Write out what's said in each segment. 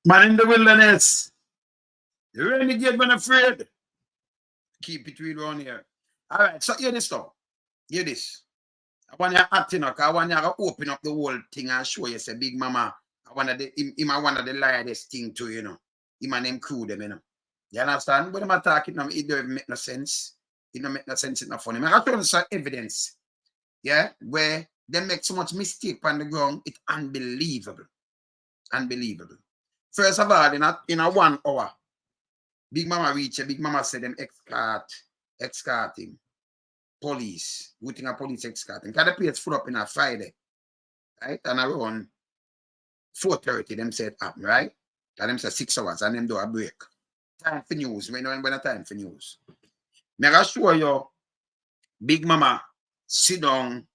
Man in the wilderness. The renegade when afraid. Keep it real around here. All right, so hear this now. Hear this. I want you acting up. I want you to open up the whole thing and show you, say, Big Mama, I want to him one of the liars thing too, you know. Him and them crew them, you know. You understand? But I'm talking now, it don't make no sense. It don't make no sense, it's not funny. I show you some evidence, yeah, where they make so much mistake on the ground, it's unbelievable. Unbelievable. First of all, in a 1 hour, Big Mama reach, Big Mama said them escort him. Police, we think a police escort him. Because the place full up in a Friday, right? And around 4:30, them said happen, right? And them said 6 hours and them do a break. Time for news. When a time for news. Me I show you Big Mama sit down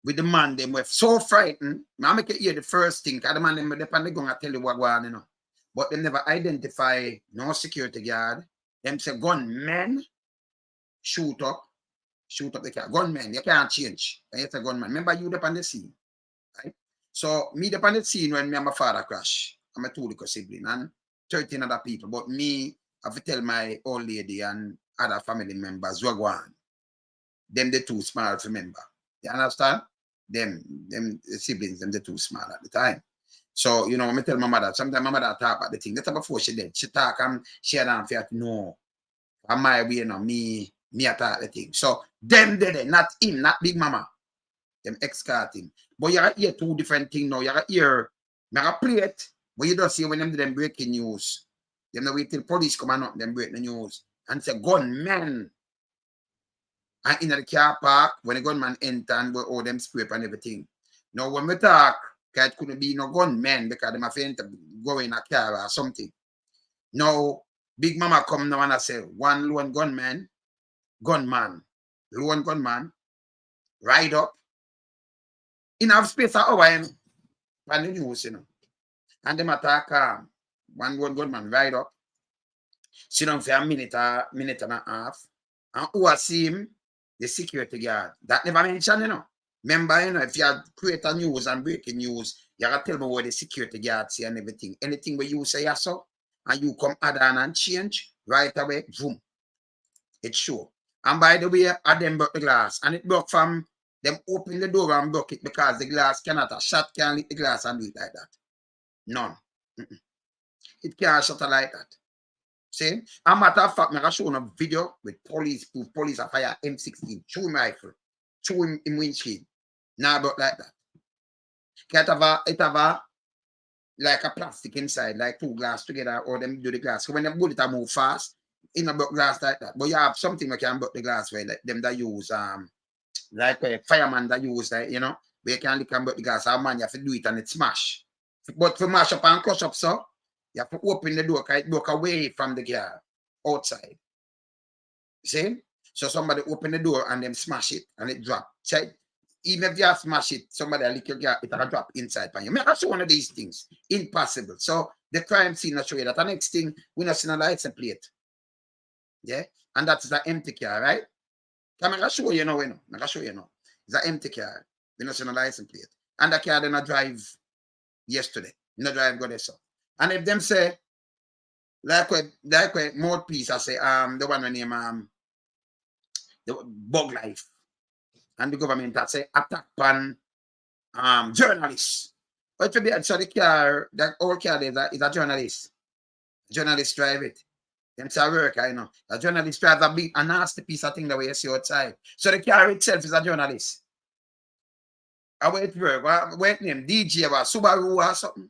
with the man, them were so frightened. I make it hear the first thing, because the man them were on the gun and tell you what going on, you know. But they never identify no security guard. Them say gunmen shoot up the car. Gunmen, you can't change. It's a gunman. Remember you up on the scene, right? So me up on the scene when me and my father crash. I'm a 2 little sibling and 13 other people. But me, I have to tell my old lady and other family members who are going. Them the too small to remember. You understand? Them siblings, them the too small at the time. So, you know, when I tell my mother, sometimes my mother talk about the thing. That's before she did. She talk and she don't feel no. I'm my way, you know, me attack the thing. So, them did it, not him, not Big Mama. Them escort him. But you hear 2 different things now. You hear, I play it, but you don't see when them breaking news. Them the wait till police come and up, them break the news. And say, gunman. And in the car park, when the gunman enter and all them scrape and everything. Now, when we talk, because it couldn't be no gunmen because they might to go in a car or something. Now, Big Mama come now and I say, one lone gunman, lone gunman, ride up, in have space of hour and the news, you know. And them attack one lone gunman ride up, sit down for a minute and a half, and who I see him, the security guard. That never mentioned, you know. Remember, you know, if you create a news and breaking news, you gotta tell me what the security guard say and everything. Anything where you say yes, so, and you come add on and change, right away, boom. It's sure. And by the way, I them broke the glass. And it broke from them open the door and broke it because the glass cannot, a shot can't lick the glass and do it like that. None. It can't shut like that. See? A matter of fact, I show a video with police are fire M16, show him rifle, show him in windshield. Now about like that. It have a like a plastic inside, like 2 glass together, or them do the glass. So when the bullet move fast, in a glass like that. But you have something that can break the glass where like them that use like a fireman that use that, you know, where you can break the glass. Our man you have to do it and it smash. But for mash up and crush up, so you have to open the door because it broke away from the car outside. See? So somebody open the door and then smash it and it drop. So even if you smash it, somebody lick your car, it will drop inside on you. I show one of these things. Impossible. So the crime scene will show you that. The next thing, we not see a license plate. Yeah? And that is an empty car, right? I'm going to show you now, I'm going to show you now. It's an empty car. We not see a license plate. And the car did not drive yesterday. Not drive go there, so. And if them say, like mouthpiece, I say, the one when name the bug life. And the government that say attack on journalists. But to be so the car, that old car is a journalist. Journalist drive it. Them say work, I know. A journalist drives a nasty piece of thing the way you see outside. So the car itself is a journalist. I wait work. What name? DJ or Subaru or something.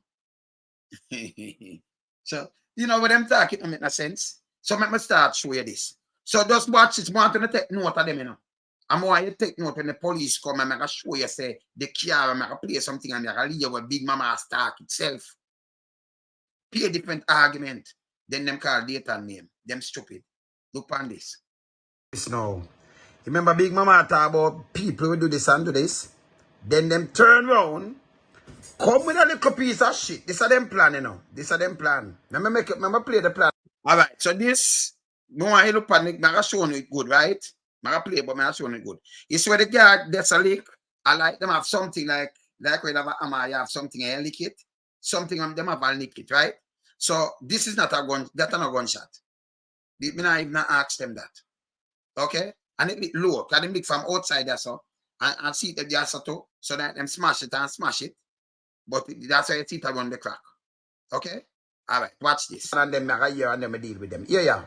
So, you know what I'm talking, it make no sense. So let me start show you this. So just watch it. I want to take note of them, you know. I want you to take note when the police come and I show you say the car and I play something and I leave with Big Mama talk itself. Play a different argument. Then them call data name. Them stupid. Look on this. This now. Remember Big Mama talk about people who do this and do this. Then them turn around. Come with a little piece of shit. This is them plan, you know. This is them plan. Remember play the plan. All right. So this, I look at it, I'm showing it good, right? I play, but I'm showing it good. You see where the guard, there's a leak. I like them have something like when you have a hammer, you have something, and you lick it. something on them have a nick it, right? So this is not a gun, that's not a gunshot. Me not even ask them that. Okay? And it low, because them look from outside there, so and see that they are so that them smash it and smash it. But that's why you see it around the crack. Okay? Alright, watch this. And then I hear and then I deal with them. Yeah.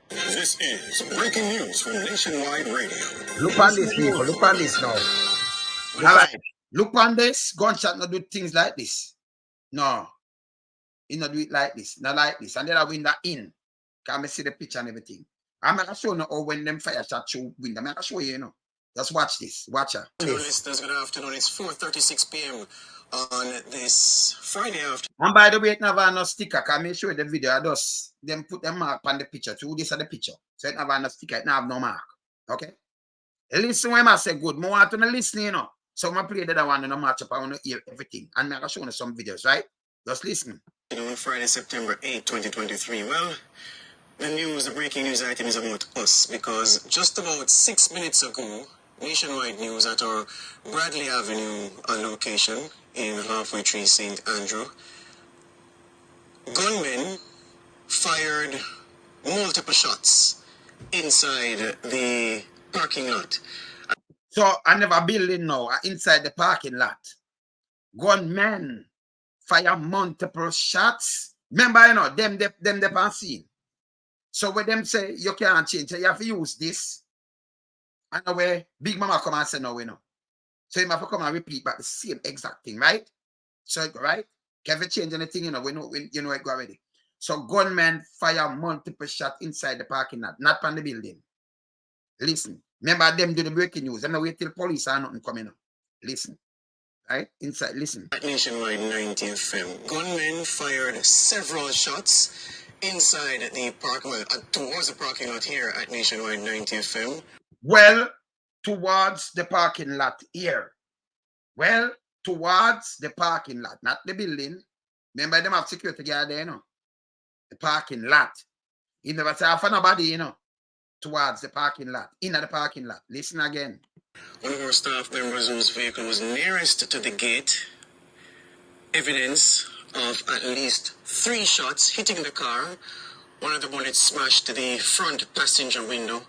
This is breaking news from Nationwide Radio. Look on this, people. Look on this now. Alright. Look on this. Gunshot not do things like this. No. He not do it like this. Not like this. And then I win that in. Can I see the picture and everything? I'm going to show you how when them fire shot through window. I'm going to show you, Just watch this. Watch her. Listeners, good afternoon. It's 4:36 p.m. on this Friday afternoon. And by the way, it never no sticker. Can I show you the video? I just them put the mark on the picture. So this is the picture. So it never no sticker. It never have no mark. Okay? Listen when I say good. I want to listen, So I play the other one and I match up. I want to hear everything. And I'm going to show you some videos, right? Just listen. On Friday, September 8, 2023. Well, the breaking news item is about us because just about 6 minutes ago, Nationwide News at our Bradley Avenue location in Halfway Tree, St. Andrew, gunmen fired multiple shots inside the parking lot. So I never building now inside the parking lot. Gunmen fire multiple shots. Remember, them on scene. So when them say you can't change, so you have to use this. And now where Big Mama come and say no, So you have to come and repeat back the same exact thing, right? So right? Can you change anything, we know it go already. So gunmen fire multiple shots inside the parking lot, not on the building. Listen. Remember them do the breaking news. And wait till police are nothing coming up. Listen. Right? Inside, listen. At Nationwide 90 FM, gunmen fired several shots inside the park, towards the parking lot here at Nationwide 90 FM. Well, towards the parking lot here. Well, towards the parking lot, not the building. Remember them have security guard there, The parking lot. You never say for nobody, towards the parking lot, in the parking lot. Listen again. One of our staff members whose vehicle was nearest to the gate, evidence of at least 3 shots hitting the car. One of the bullets smashed the front passenger window.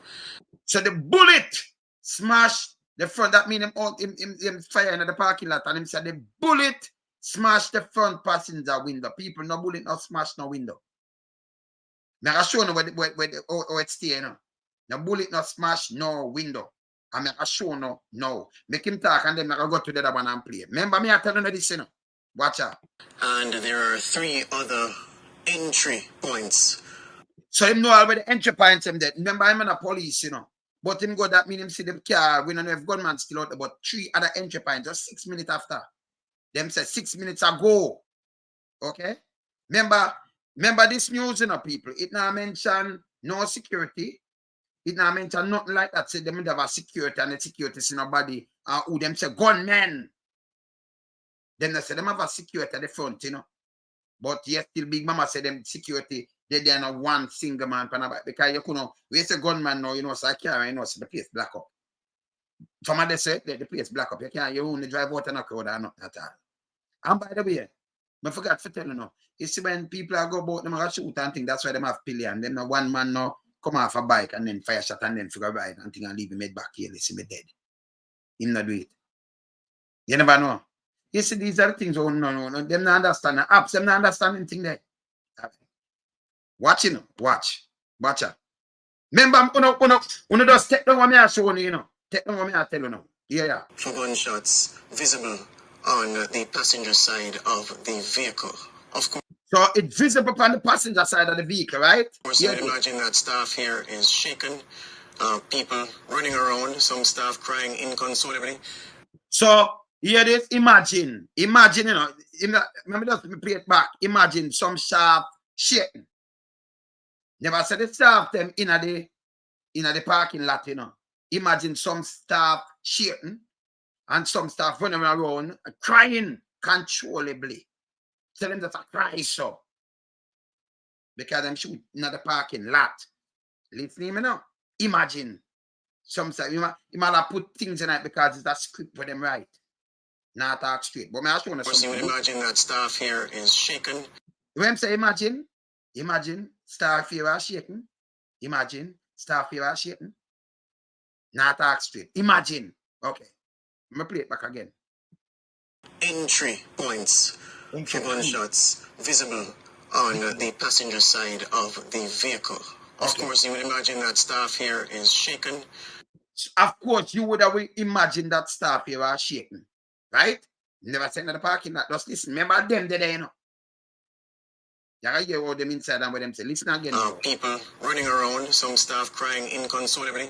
So the bullet smashed the front. That means him fire in the parking lot. And him said the bullet smashed the front passenger window. People, no bullet, no smash, no window. Now I show you how it stay, The bullet not smash, no window. I'm not sure no. Make him talk and then I go to the other one and play. Remember me, I tell you this, Watch out. And there are 3 other entry points. So him know already entry points him dead. Remember I'm in a police, But him go that mean him see the car, we don't know if gunman still out there, but 3 other entry points, just 6 minutes after. Them said 6 minutes ago. Okay? Remember this news, people. It now mention no security. It now mention nothing like that. Say them have a security and the security see nobody. Who them say gunmen. Then they say them have a security at the front, But yes, still Big Mama said them security, they are not one single man. Because we say gunman now, so I can't, so the place black up. Somebody say the place black up. You only drive out and a crowd or not at all. And by the way, I forgot to tell you you see when people are go about them shoot and think that's why them have pillion. Then one man now come off a bike and then fire shot and then figure ride and think and leave him head back here, see me dead. Him not do it. You never know. You see, these are the things no. Them not understand the apps, them not understand anything there. Watch watch out. Remember, uno just take down what me I show you, Take down what me I tell you now. Yeah. For gunshots visible on the passenger side of the vehicle. Of course. So it's visible on the passenger side of the vehicle, right? Of course, I'd imagine that staff here is shaken. People running around, some staff crying inconsolably. So here it is. Imagine, let me just play it back. Imagine some staff shaking. Never said the staff them in the parking lot, Imagine some staff shaking and some staff running around crying controllably. Tell them that I cry so. Because I'm shooting in the parking lot. Listen to me now. Imagine. Some say you might have put things in it because it's a script for them right. Not talk straight. But I show you Of course, you would something. imagine that staff here is shaken. When I say imagine, staff here are shaking. Imagine, staff here are shaking. Not talk straight. Imagine. Okay. I'm going to play it back again. Entry points for gunshots visible on the passenger side of the vehicle. Of course, you would imagine that staff here is shaken. Of course, you would have imagined that staff here are shaking. Right? Never send to the parking lot. Just listen. Remember them there, you know. You gotta hear all them inside and what them say. Listen again. People running around, some staff crying inconsolably.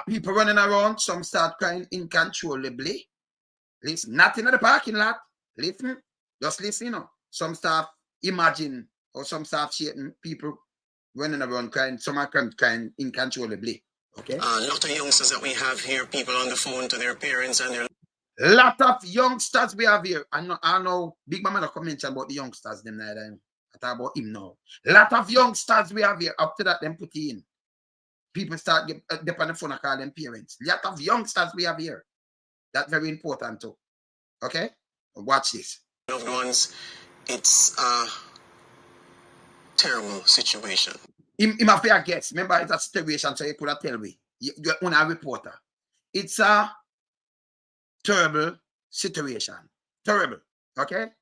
People running around, some start crying incontrollably. Listen, not in the parking lot. Listen, just listen, you know. Some staff imagine, or some staff shaking, people running around crying, some are crying incontrollably. Okay? A lot of youngsters that we have here, people on the phone to their parents and their... Lot of youngsters we have here. I know Big Mama not mention about the youngsters, them neither. I talk about him now. Lot of youngsters we have here. After that, them put in. People start get on the phone and call them parents. Lot of youngsters we have here. That's very important too. Okay? Watch this. Loved ones, it's a terrible situation. Him have to guess. Remember, it's a situation, so you could have tell me. You're a reporter. It's a terrible situation. Terrible. Okay?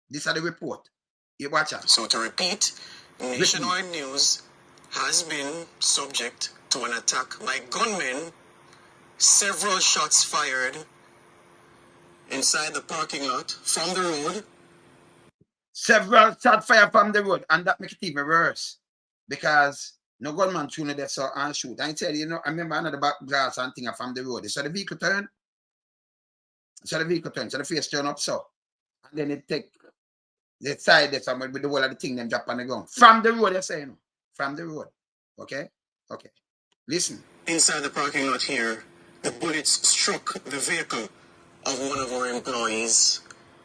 This is the report. You watch out. So to repeat, nationwide news has been subject to an attack by gunmen. Several shots fired inside the parking lot from the road. Several shots fired from the road, and that makes it even worse. Because no gunman tuned there saw and shoot. And he said, you know, I remember another back glass and thing from the road. So the vehicle turn. So the face turn up so. And then it take the side there somewhere with the whole of the thing them drop on the ground. From the road, they say, you know. From the road. Okay? Okay. Listen. Inside the parking lot here, the bullets struck the vehicle of one of our employees.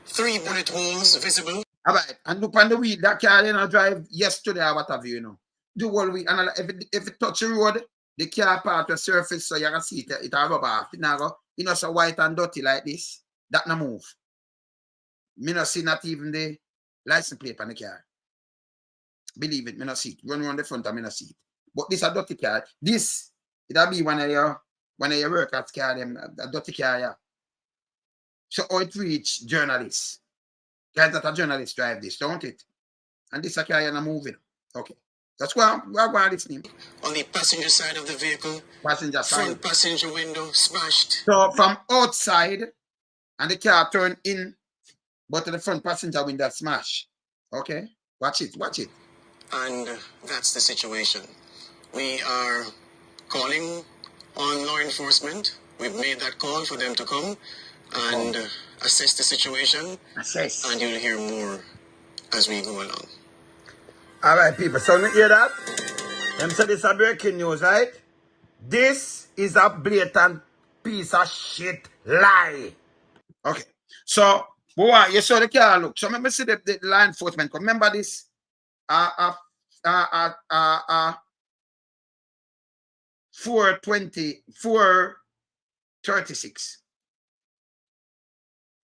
3 bullet holes visible. All right. And look on the weed, that car you know drive yesterday or what have you, you know. The whole week, and if it touch the road, the car part will surface so you can see it rub off. It now go, you know, so white and dirty like this. That no move. Me not see not even the license plate on the car. Believe it, me not see it. Run around the front and me not see it. But this a dirty car. This, it'll be one of your workers car, them, a dirty car, yeah. So how it reach journalists. Guys that are journalists drive this, don't it? And this a car you're not moving. Okay. That's why we're going to listen. On the passenger side of the vehicle, passenger side. Front passenger window smashed. So from outside, and the car turned in, but the front passenger window smashed. Okay? Watch it, watch it. And that's the situation. We are calling on law enforcement. We've made that call for them to come and assess the situation. Assess. And you'll hear more as we go along. All right, people. So you hear that? Them say this is a breaking news, right? This is a blatant piece of shit lie. Okay. So, boy, you saw the car look. So let me see the law enforcement. Remember this? 4:36.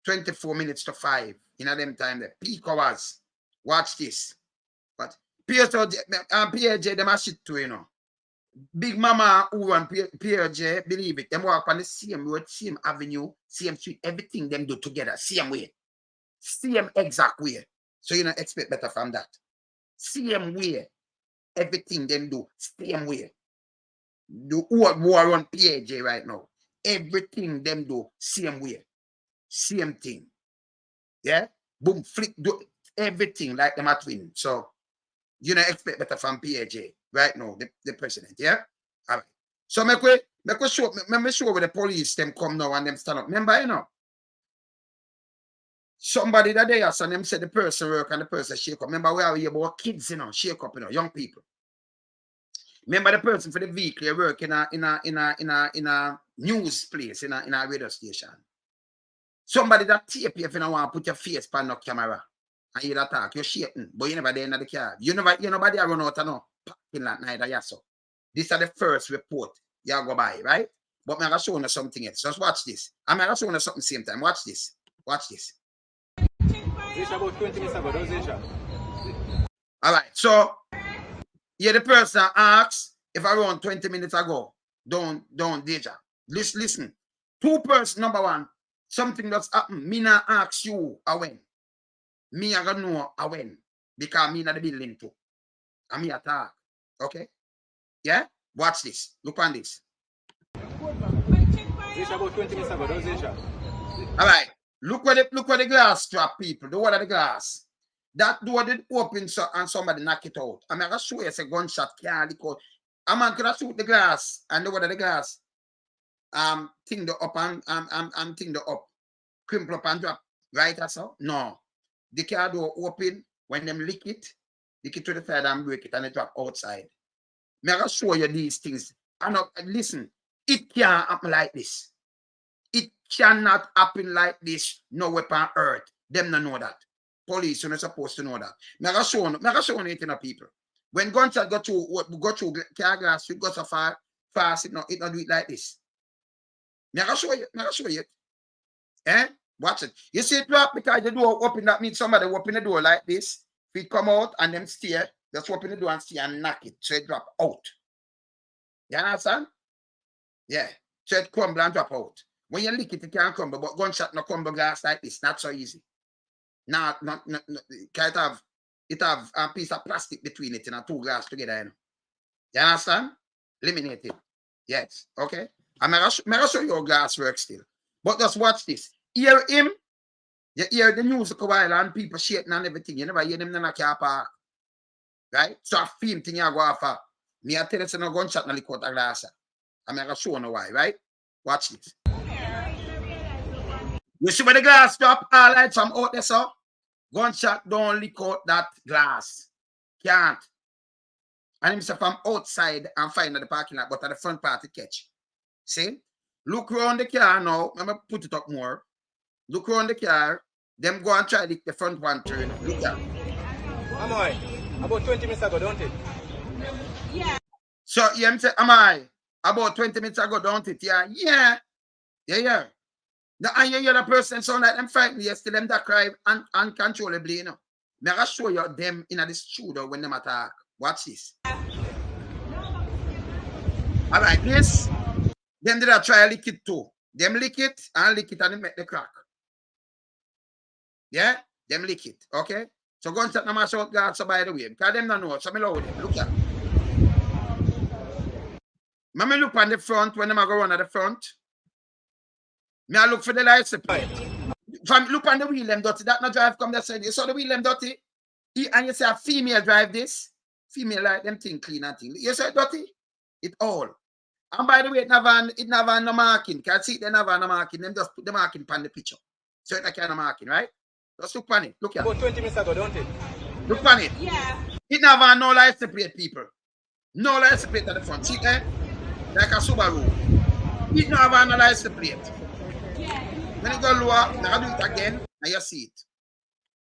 24 minutes to 5. In a them time, the peak hours. Watch this. But PJ, them a shit too, you know. Big Mama who and PJ, believe it, them walk on the same road, same avenue, same street, everything them do together, same way. Same exact way. So you don't expect better from that. Same way. Everything them do, same way. The war on PJ right now. Everything them do, same way. Same thing. Yeah? Boom, flick, do everything like them are twin. So you don't expect better from PJ right now, the president, yeah? All right. So make sure where the police them come now and them stand up. Remember, you know, somebody that they asked and them said the person work and the person shake up. Remember, we are here about kids, you know, shake up, you know, young people. Remember the person for the vehicle work in a news place, in a radio station. Somebody that tape you if you don't want to put your face on the camera and you talk, you're shaking, but you never there in the car. You nobody run out of no parking lot neither, yeah, so. This is the first report you go by, right? But I'm going to show you something else. Just watch this. I'm going to show you something same time. Watch this. Watch this. About 20 minutes ago, all right. So, yeah, the person asks if around 20 minutes ago, don't Deja. Listen. Two person, number one, something that's happened. Me not ask you when. Me I gonna know when. Because me not the building too. And me attack. Okay? Yeah? Watch this. Look on this. About 20 minutes ago, all right. Look where the glass trap, people. The wall of the glass. That door did open so, and somebody knock it out. I'm gonna show you a gunshot can't leak out. A man could have shoot the glass and the wall of the glass. Thing the up and thing the up. Crumple up and drop. Right or so? No. The car door open when them lick it to the side and break it and it drop outside. I'm gonna show you these things. And listen, it can't happen like this. It cannot happen like this. No weapon earth. Them don't know that. Police are not supposed to know that. I'm gonna show you it in the people. When gunshot go through car glass, it goes so fast, it not do it like this. I'm gonna show you it. Eh? Watch it. You see it drop because the door open, that means somebody open the door like this. If it come out and them steer, just open the door and steer and knock it. So it drop out. You understand? Yeah. So it crumble and drop out. When you lick it, it can't crumble, but gunshot no crumble glass like this. Not so easy. Not it have a piece of plastic between it and two glass together. You know? You understand? Eliminate it. Yes. Okay. I'm gonna show you how glass works still. But just watch this. Hear him. You hear the music a while and people shaking and everything. You never hear them in a car park. Right? So I feel thing you go off. Me I tell you no gunshot no lick out a glass. I'm gonna show you why, right? Watch this. You see where the glass drop all lights from out there, so? Gunshot don't lick out that glass. Can't. And him say from outside and find at the parking lot, but at the front part it catch. See? Look around the car now. I'm going to put it up more. Look around the car. Them go and try the front one turn. Look at. Am I? About 20 minutes ago, don't it? Yeah. So, you say, am I? About 20 minutes ago, don't it? Yeah. Yeah. Yeah. Now, and you hear the person sound like them fighting yesterday, them that cry uncontrollably, you know. I'm going to show you them in the studio when them attack. Watch this. All right, this. Them did try lick it too. Them lick it and they make the crack. Yeah? Them lick it. Okay? So go and set them out guards so by the way. Because them don't know. So me load them. Look at. Me look on the front when them go run at the front. Me I look for the lights supply. From look on the wheel them dirty. That no drive come that side. You saw the wheel them dirty? And you say a female drive this. Female like them thing clean and thing. You say dirty? It all. And by the way, it never no marking. Can see they never no marking. Them just put the marking on the picture. So it kind of marking, right? Just look on it. Look here. About 20 minutes ago, don't it? Look on it. Yeah. It never no license plate, people. No license plate at the front. See there? Like a Subaru. It never no license plate. Yeah. When it go lower, now do it again, and you see it.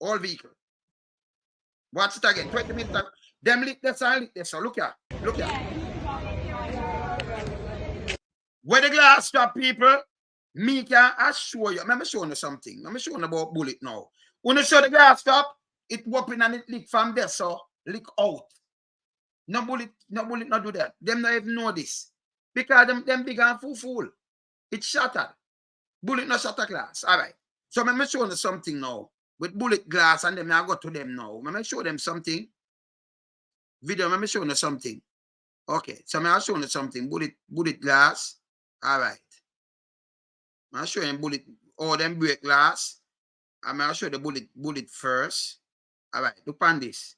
All vehicle. Watch it again. 20 minutes ago. Them lick this and lick this. So look here. Look here. Yeah. Where the glass stop, people, me can assure you. Let me show you something. Let me show you about bullet now. When you show the glass stop, it open and it leak from there, so leak out. No bullet not do that. Them not even know this. Because them big and fool. It shattered. Bullet not shatter glass. All right. So let me show you something now. With bullet glass and then I go to them now. Let me show them something. Video, let me show you something. Okay. So I'll show you something. Bullet glass. All right. I'll show you bullet, all them break glass. I'll show you the bullet first. All right, look on this.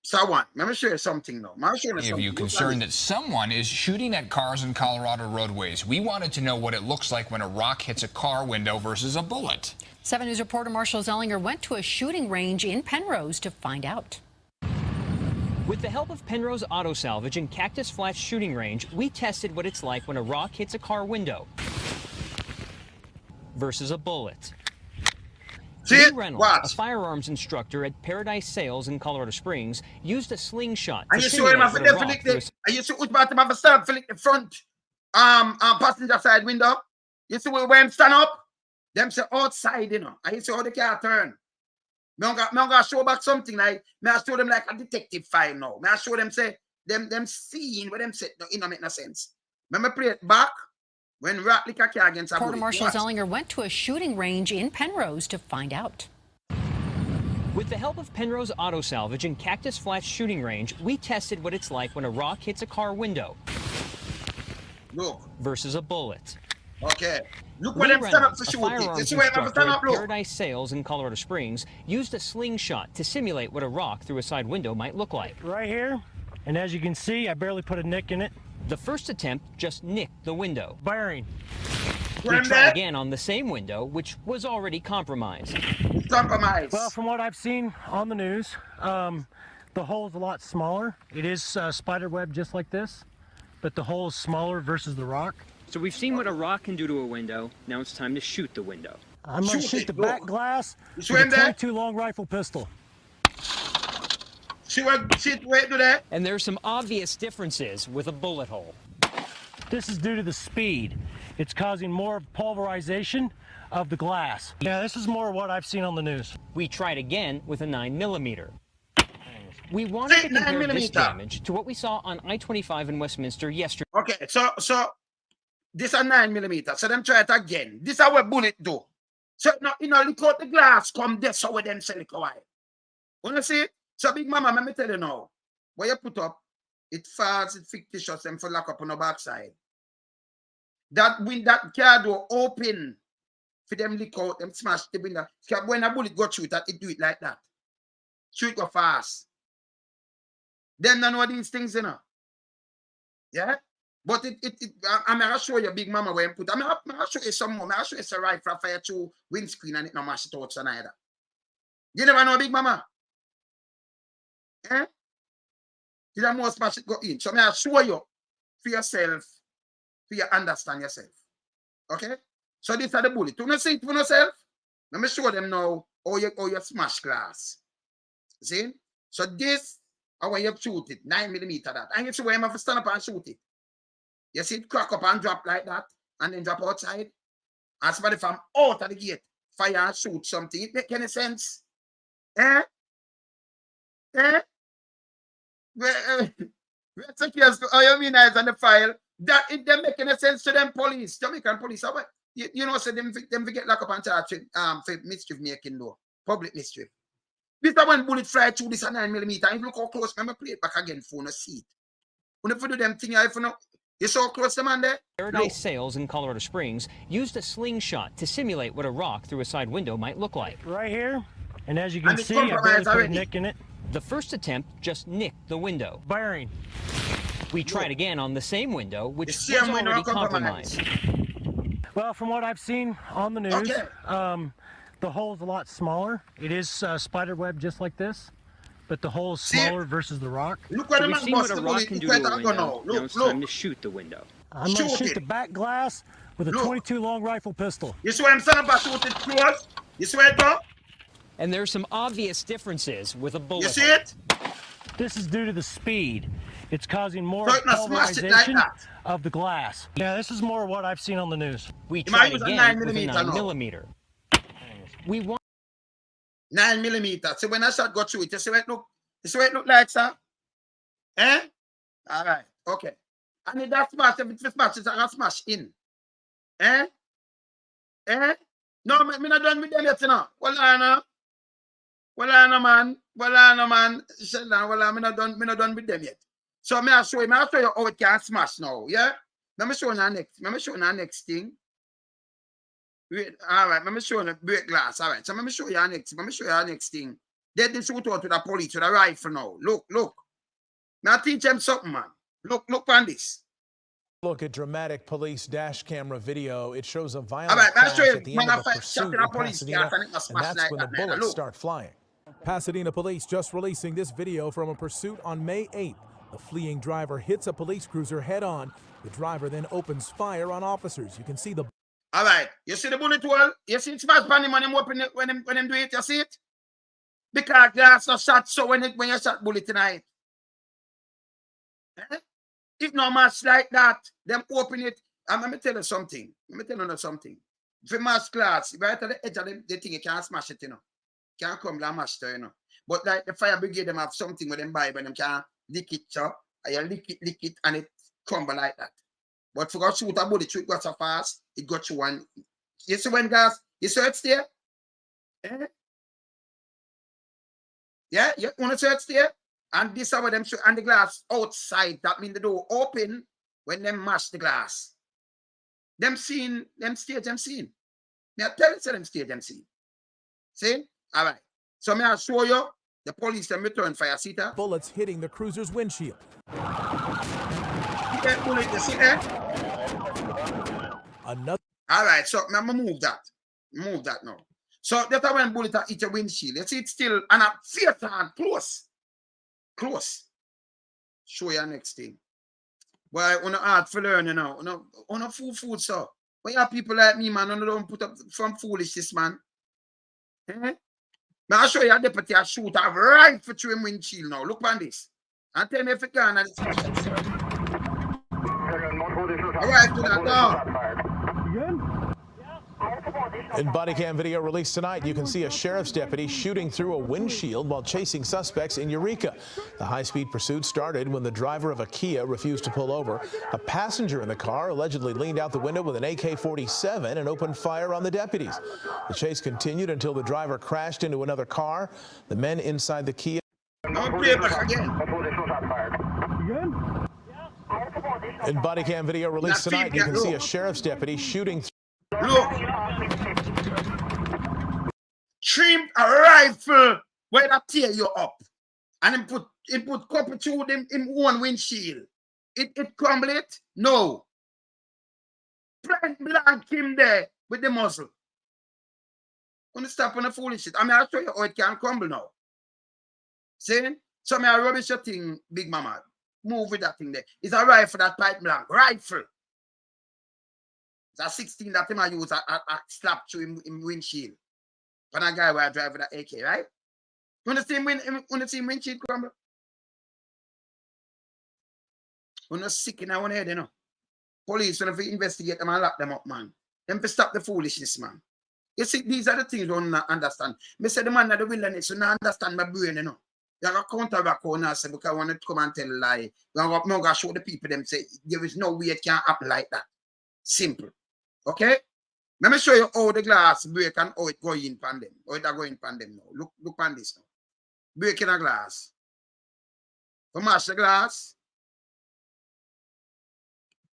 So one, let me show you something now. Of you concerned that someone is shooting at cars in Colorado roadways. We wanted to know what it looks like when a rock hits a car window versus a bullet. 7 News reporter Marshall Zellinger went to a shooting range in Penrose to find out. With the help of Penrose Auto Salvage and Cactus Flats Shooting Range, we tested what it's like when a rock hits a car window versus a bullet. See Lee it? Reynolds, Watch. a firearms instructor at Paradise Sales in Colorado Springs, used a slingshot to And you see simulate him have what to a rock flick through the, a and you see which bottom have to stand up, flick the front passenger side window. You see where him stand up? Them say outside, you know. And you see how the car turn. I'm gonna show back something like, may I show them like a detective file now. May I show them say, them seeing what them say, no, it don't make no sense. Remember play it back when rat lick a car against a Reporter bullet. Marshall Watch. Zellinger went to a shooting range in Penrose to find out. With the help of Penrose Auto Salvage and Cactus Flats Shooting Range, we tested what it's like when a rock hits a car window Look. versus a bullet. Okay. Look Lee where them stand up Reynolds, to a shoot it. You firearms see where them have to instructor stand at up, look. Paradise Sales in Colorado Springs, used a slingshot to simulate what a rock through a side window might look like. Right here, and as you can see, I barely put a nick in it. The first attempt just nicked the window. Bearing. We tried again on the same window, which was already compromised. Compromise. Well, from what I've seen on the news, the hole is a lot smaller. It is spider web just like this, but the hole is smaller versus the rock. So we've seen what a rock can do to a window. Now it's time to shoot the window. I'm going to shoot the back glass with swim a there? 22 long rifle pistol. See where do that? And there's some obvious differences with a bullet hole. This is due to the speed. It's causing more pulverization of the glass. Yeah, this is more what I've seen on the news. We tried again with a 9mm. We wanted to compare this damage to what we saw on I-25 in Westminster yesterday. Okay, so this a 9mm. So them try it again. This is what bullet do. So now look out the glass come there so with them sell it away. Wanna see it? So big mama, let me tell you now. What you put up, it falls, it fictitious and for lock up on the backside. That car door open for them lick out, them smash the window. When a bullet go through that, it do it like that. Shoot go fast. Then I know these things, you know. Yeah? But I'm going to show you big mama where you put. I'm going to show you some more. I'm going to show you a rifle fire through windscreen and it no mash it out so neither. You never know big mama? Eh? You don't more smash it go in. So I'm going to show you for yourself, for you understand yourself. Okay? So these are the bullets. You don't see it for yourself? Let me show them now how you smash glass. See? So this, how you shoot it, 9mm that. And you see where you have to stand up and shoot it. You see it crack up and drop like that, and then drop outside. And somebody from out of the gate fire and shoot something. It make any sense? Eh? Eh? What's the case? Oh, you mean eyes on the file? That it don't make any sense to them police, Jamaican police. You know, so them get locked up and charged for mischief making though. Public mischief. This is when bullet fly through this 9mm. And look how close, remember play it back again for no seat. When you do them thing, you saw close the man there? Paradise Sales in Colorado Springs used a slingshot to simulate what a rock through a side window might look like. Right here, and as you can see, I barely put a nick in it. The first attempt just nicked the window. Bearing. We tried again on the same window, which was already compromised. Well, from what I've seen on the news, the hole is a lot smaller. It is spider web just like this, but the hole is smaller versus the rock. Look where So the we've man seen what a the rock bullet. can do Look to where a it go window. now. Now it's time to shoot the window. I'm going to shoot the back glass with a 22 long rifle pistol. You see what I'm saying about shoot it close? You see where it go? And there's some obvious differences with a bullet. You see it? This is due to the speed. It's causing more So it must smash it like pulverization that. of the glass. Yeah, this is more what I've seen on the news. We You tried might use a again with a 9mm now. 9mm. We want 9mm. So when I shot go through it, you see what it look? You see what it look like, sir? Eh? All right. Okay. And if that smash, if it smash, it's going to smash in. Eh? Eh? No, I'm not done with them yet, you know. Well, man. Sheldon, I'm not done with them yet. So I'll show you how it can smash now, yeah? Let me show you our next thing. Wait, all right, let me show you break glass. All right, so let me show you our next thing. They didn't shoot out to the police with a rifle now. Look. Now teach them something, man. Look on this. Look at dramatic police dash camera video. It shows a violent All right, I'll crash show you. at the end of a pursuit in Pasadena, and that's when the bullets start flying. Pasadena police just releasing this video from a pursuit on May 8th. The fleeing driver hits a police cruiser head-on. The driver then opens fire on officers. You can see the All right. You see the bullet hole? You see it smash pan him and him open it when him do it, you see it? Because glass not shot so when you shot bullet tonight. Eh? If no match like that, them open it. And let me tell you something. If you mash glass, right at the edge of the thing, you can't smash it, you know. Can't come and mash it, you know. But like the fire brigade, them have something with them buy when them can lick it, so and you lick it, and it crumble like that. But for us shoot a bullet, it got so fast, it got you one. You see when gas, you see it's there? Eh? Yeah, you want to see it's there? And this is how them shoot, and the glass outside, that means the door open when them mash the glass. Them stage. May I tell you, them stage, them scene. See? All right. So may I show you the police them return fire seater. Bullets hitting the cruiser's windshield. That bullet, you see there? Another. All right, so I'm gonna move that. Move that now. So that's when bullet hit your windshield. You see it's still and a theater and close. Show you next thing. Boy, on the art for learning now. On a food, so. But you have people like me, man, don't put up from foolishness, man. Eh? Now I'll show you a deputy a shoot a rifle through him windshield now. Look on this. And tell me if it can. All right, do that now. In body cam video released tonight, you can see a sheriff's deputy shooting through a windshield while chasing suspects in Eureka. The high-speed pursuit started when the driver of a Kia refused to pull over. A passenger in the car allegedly leaned out the window with an AK-47 and opened fire on the deputies. The chase continued until the driver crashed into another car. The men inside the Kia. In body cam video released tonight, you can see a sheriff's deputy shooting. Look, trim a rifle where that tear you up, and it put couple through them in one windshield. It crumble it? No. Point blank him there with the muzzle. Gonna stop on the foolish shit. I mean, I'll show you how it can crumble now. See? So I rubbish your thing, Big Mama. Move with that thing there. It's a rifle that point blank. Rifle. It's a 16 that him I use a slap through him windshield. But a guy where I drive with that AK, right? You see him windshield crumble? You're not sick in our head, you know. Police when they investigate them and lock them up, man. Them to stop the foolishness, man. You see, these are the things you don't understand. Me say the man of the wilderness, you don't understand my brain, you know. You're going to counteract on us because I want to come and tell a lie. You're going to show the people them say there is no way it can happen like that. Simple. Okay? Let me show you how the glass break and how it go in pan them. How it go in pan them now. Look on this now. Breaking a glass. To mash the glass.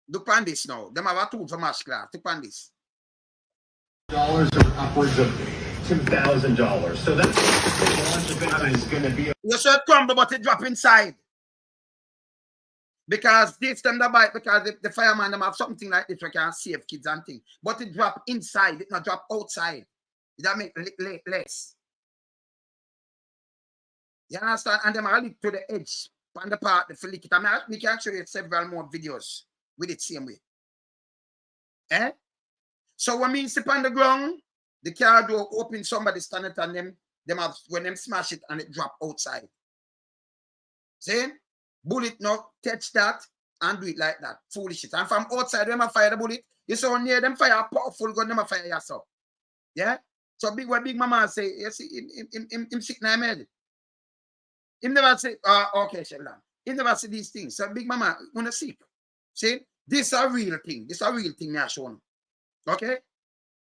Look on this now. Them have a tool for mash glass. Look on this. Dollars or upwards of $10,000. So that's what the launch event is going to be. You should crumble, but it drop inside. Because this them the bite, because the fireman them have something like this, we can save kids and things. But it drop inside, it not drop outside. That make less. You understand? And them are lick to the edge, on the part, the lick it. I mean, we can show you several more videos with it same way. Eh? So when we sit on the ground, the car door open, somebody stand it and them have, when them smash it and it drop outside. See? Bullet now touch that and do it like that. Foolish shit. And from outside, when I fire the bullet, you saw near them fire a powerful gun, them a fire yourself. Yeah? So big what Big Mama say, you see, him sick now head. Him never say, okay, Sheldon. Him never say these things. So Big Mama, wanna sick. See? This is a real thing. This is a real thing now shown. Okay?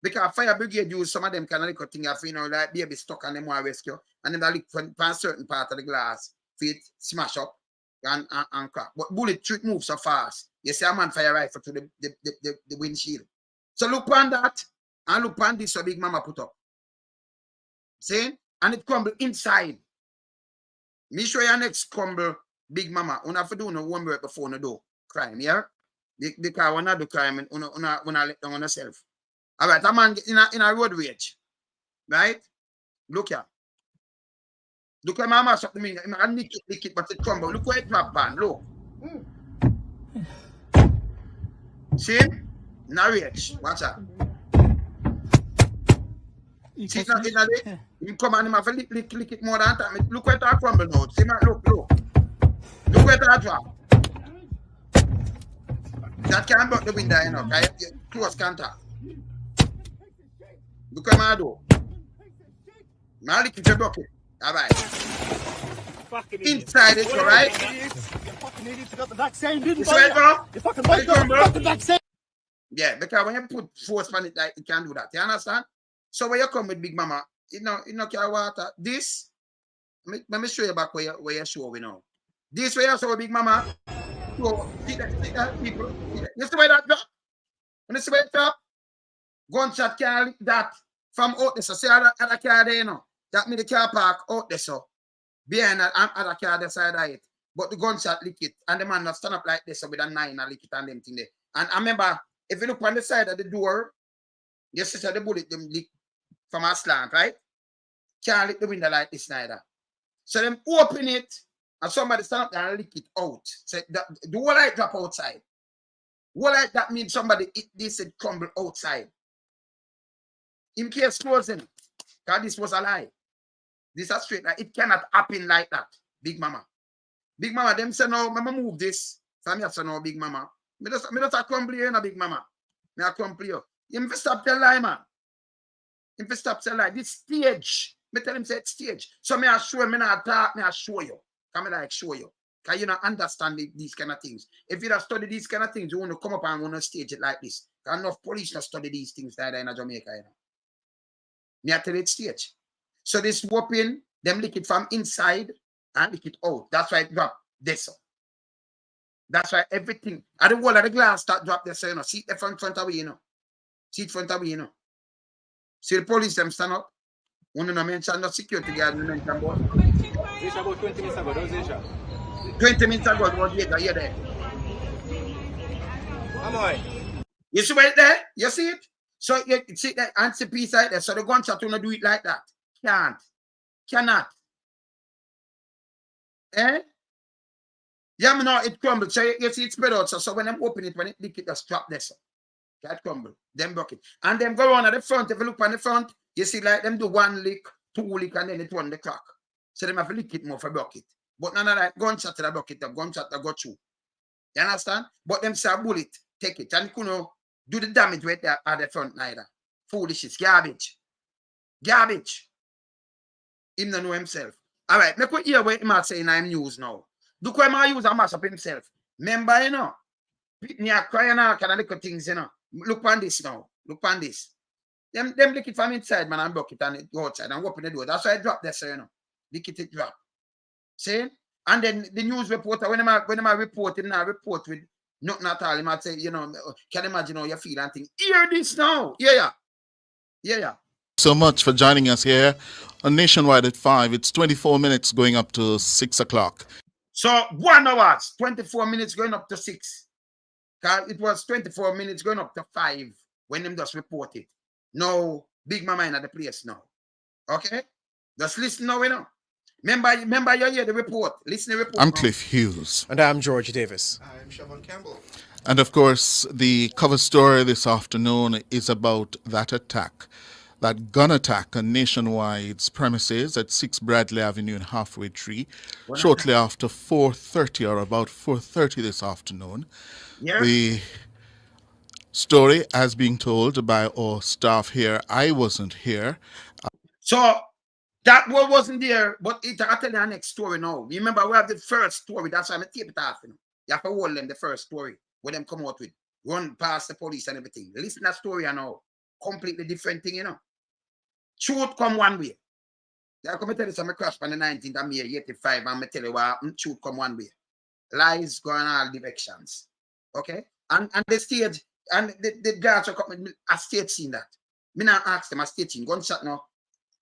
Because fire brigade use some of them kind of little thing, you know, like baby stuck and them want rescue. And then they look for a certain part of the glass, feet smash up and crack. But bullet should move so fast. You see a man fire rifle to the windshield. So look on that and look on this so Big Mama put up. See? And it crumble inside. Me show you next crumble Big Mama. You have to do no homework before you do crime, yeah? Because when I do crime, when I let down on yourself. All right, a man in a road rage, right? Look here. Look where my mash up the meaning. I nick it, but it crumble. Look where it drop pan. Look. See? In a rage. Watch out. See it in it? Him come and him have a lick it more than time. Look where that crumble now. See man, look. Look where that drop. That can't block the window, you know. Close contact. Look at my door. Now lick it to block it. All right. Inside it, all right? You fucking idiot, you got the vaccine, didn't You see it, bro? You fucking bite the vaccine. Yeah, because when you put force on it, like, you can't do that. You understand? So when you come with Big Mama, you know carry water. This, let me show you back where you show we now. This way you show Big Mama. So, see that people. You see where that drop? You see where it drop? Gunshot can that from out there. So see other car there, you know. That mean the car park out there, so. Behind other car the side of it. But the gunshot lick it. And the man not stand up like this so with a 9 and lick it and them thing there. And I remember, if you look on the side of the door, you see the bullet them lick from a slant, right? Can't lick the window like this neither. So them open it and somebody stand up there and lick it out. So the whole light drop outside. Whole light that means somebody hit this and crumble outside. In case closing, because this was a lie. This is straight. Like, it cannot happen like that, Big Mama. Big Mama, them say no, Mama move this. So me say no, Big Mama. Me just crumble you, Big Mama. Me a crumble you. You have to stop the lie, man. You have to stop the lie. This stage. Me tell him say it's stage. So me I show him, me not talk, me I show you. Come me like show you. Because you not understand these kind of things. If you don't study these kind of things, you want to come up and want to stage it like this. Because enough police not study these things like that in Jamaica, you know. Me I tell it stage. So this whooping, them lick it from inside and lick it out. That's why it drop this. That's why everything. At the wall of the glass start drop this, you know. See it front of we, you know. See it front of we, you know. See the police them stand up. One no mention no security guard, no mention about. It's about 20 minutes ago, those Asia. 20 minutes ago, it was later, here there. Am I? You see right there? You see it? So you see that answer piece right there. So the gunshot will not do it like that. Can't. Cannot. Eh? Yeah, me know it crumbled. So you see it spread out. So when I'm open it, when it lick it, just drop this. That crumble. Then bucket. And then go on at the front. If you look on the front, you see like them do 1 lick, 2 lick, and then it run the crack. So them have to lick it more for bucket. But none of that gunshot to the bucket, the gunshot that go through. You understand? But them say a bullet, take it. And you know, do the damage right there at the front neither. Foolishness. Garbage. Garbage. Him don't know himself. All right, make we hear what him are saying in news now. Look where my use a mash up himself. Remember, you know, me are crying out kind of little things, you know. Look on this now. Look on this. Them lick it from inside, man, and block it and go outside and open the door. That's why I drop this, you know. Lick it drop. See? And then the news reporter, when I report him now, report with nothing at all, he might say, you know, can you imagine how you feel and think, hear this now. Yeah. So much for joining us here on Nationwide at 5. It's 24 minutes going up to 6 o'clock. So 1 hour, 24 minutes going up to 6. Because it was 24 minutes going up to 5 when them just reported. No Big Mama in the place now. Okay? Just listen now, you know. Remember you hear the report. Listen to the report. I'm Cliff Hughes. And I'm George Davis. I'm Siobhan Campbell. And of course, the cover story this afternoon is about that attack, that gun attack on Nationwide's premises at 6 Bradley Avenue in Halfway Tree, shortly after 4:30 or about 4:30 this afternoon. Yeah. The story as being told by our staff here. I wasn't here. So that one wasn't there, but I'll tell you the next story now. Remember, we have the first story. That's why I'm tape it off. You know? You have to hold them the first story where them come out with. Run past the police and everything. Listen to that story and now. Completely different thing, you know. Truth come one way. I come tell you something crash on the 19th of May, 85, and I tell you what truth come one way. Lies go in all directions. Okay? And the stage, and the guards are coming, a state scene that. Me not ask them a state scene, gunshot now.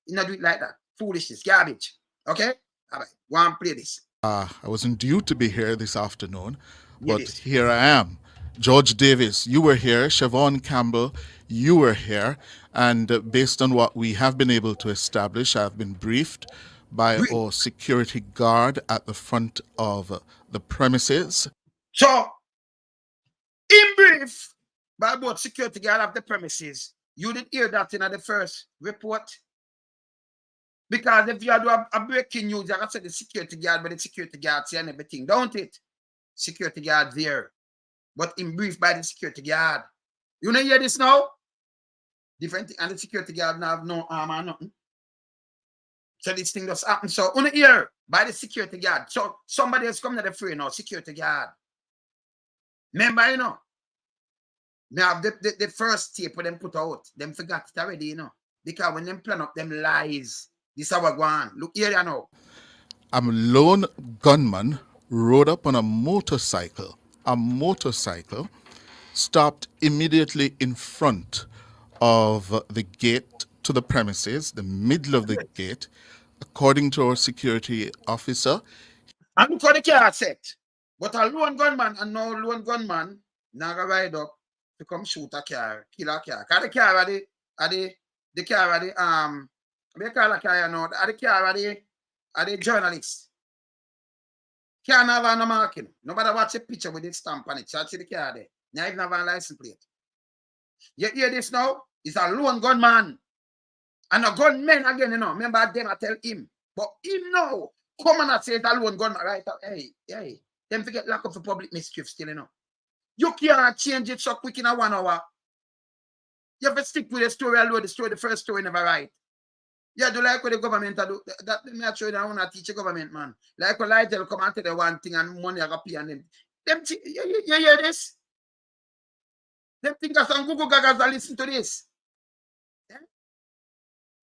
You not do it like that. Foolishness, garbage. Okay? All right, go and play this. I wasn't due to be here this afternoon, but here I am. George Davis, you were here. Siobhan Campbell, you were here. And based on what we have been able to establish, I've been briefed by our security guard at the front of the premises. So, in brief, by both security guard of the premises, you did hear that in the first report. Because if you do a breaking news, you have to say the security guard, but the security guard say and everything, don't it? Security guard there. But in brief by the security guard. You know hear this now? Different thing, and the security guard now have no arm or nothing. So this thing just happen. So on here by the security guard. So somebody else come to the free now, security guard. Remember, you know. Now the first tape when them put out, them forgot it already, you know. Because when them plan up them lies, this is how we go on. Look here you know. A lone gunman rode up on a motorcycle, stopped immediately in front of the gate to the premises, the middle of the gate, according to our security officer. And look how the car set. But a lone gunman and no lone gunman now go ride up to come shoot a car, kill a car. Because the car are the car are the they call a car now, the car are the journalists. Can't have no marking. Nobody watch a picture with the stamp on it. So I see the car there. Now even have a license plate. You hear this now? It's a lone gunman. And a gunman again, you know. Remember them I tell him. But him now, come and say it's a lone gunman. Right? Hey. Them forget lack of the public mischief still, you know. You can't change it so quick in a 1 hour. You have to stick with the story alone. The first story never right. Yeah, do like what the government do. That me show you that I want to teach the government, man. Like when Lightel come and tell the one thing and money I got pay and them. You hear this? Them think that some Google gagas that listen to this. Yeah?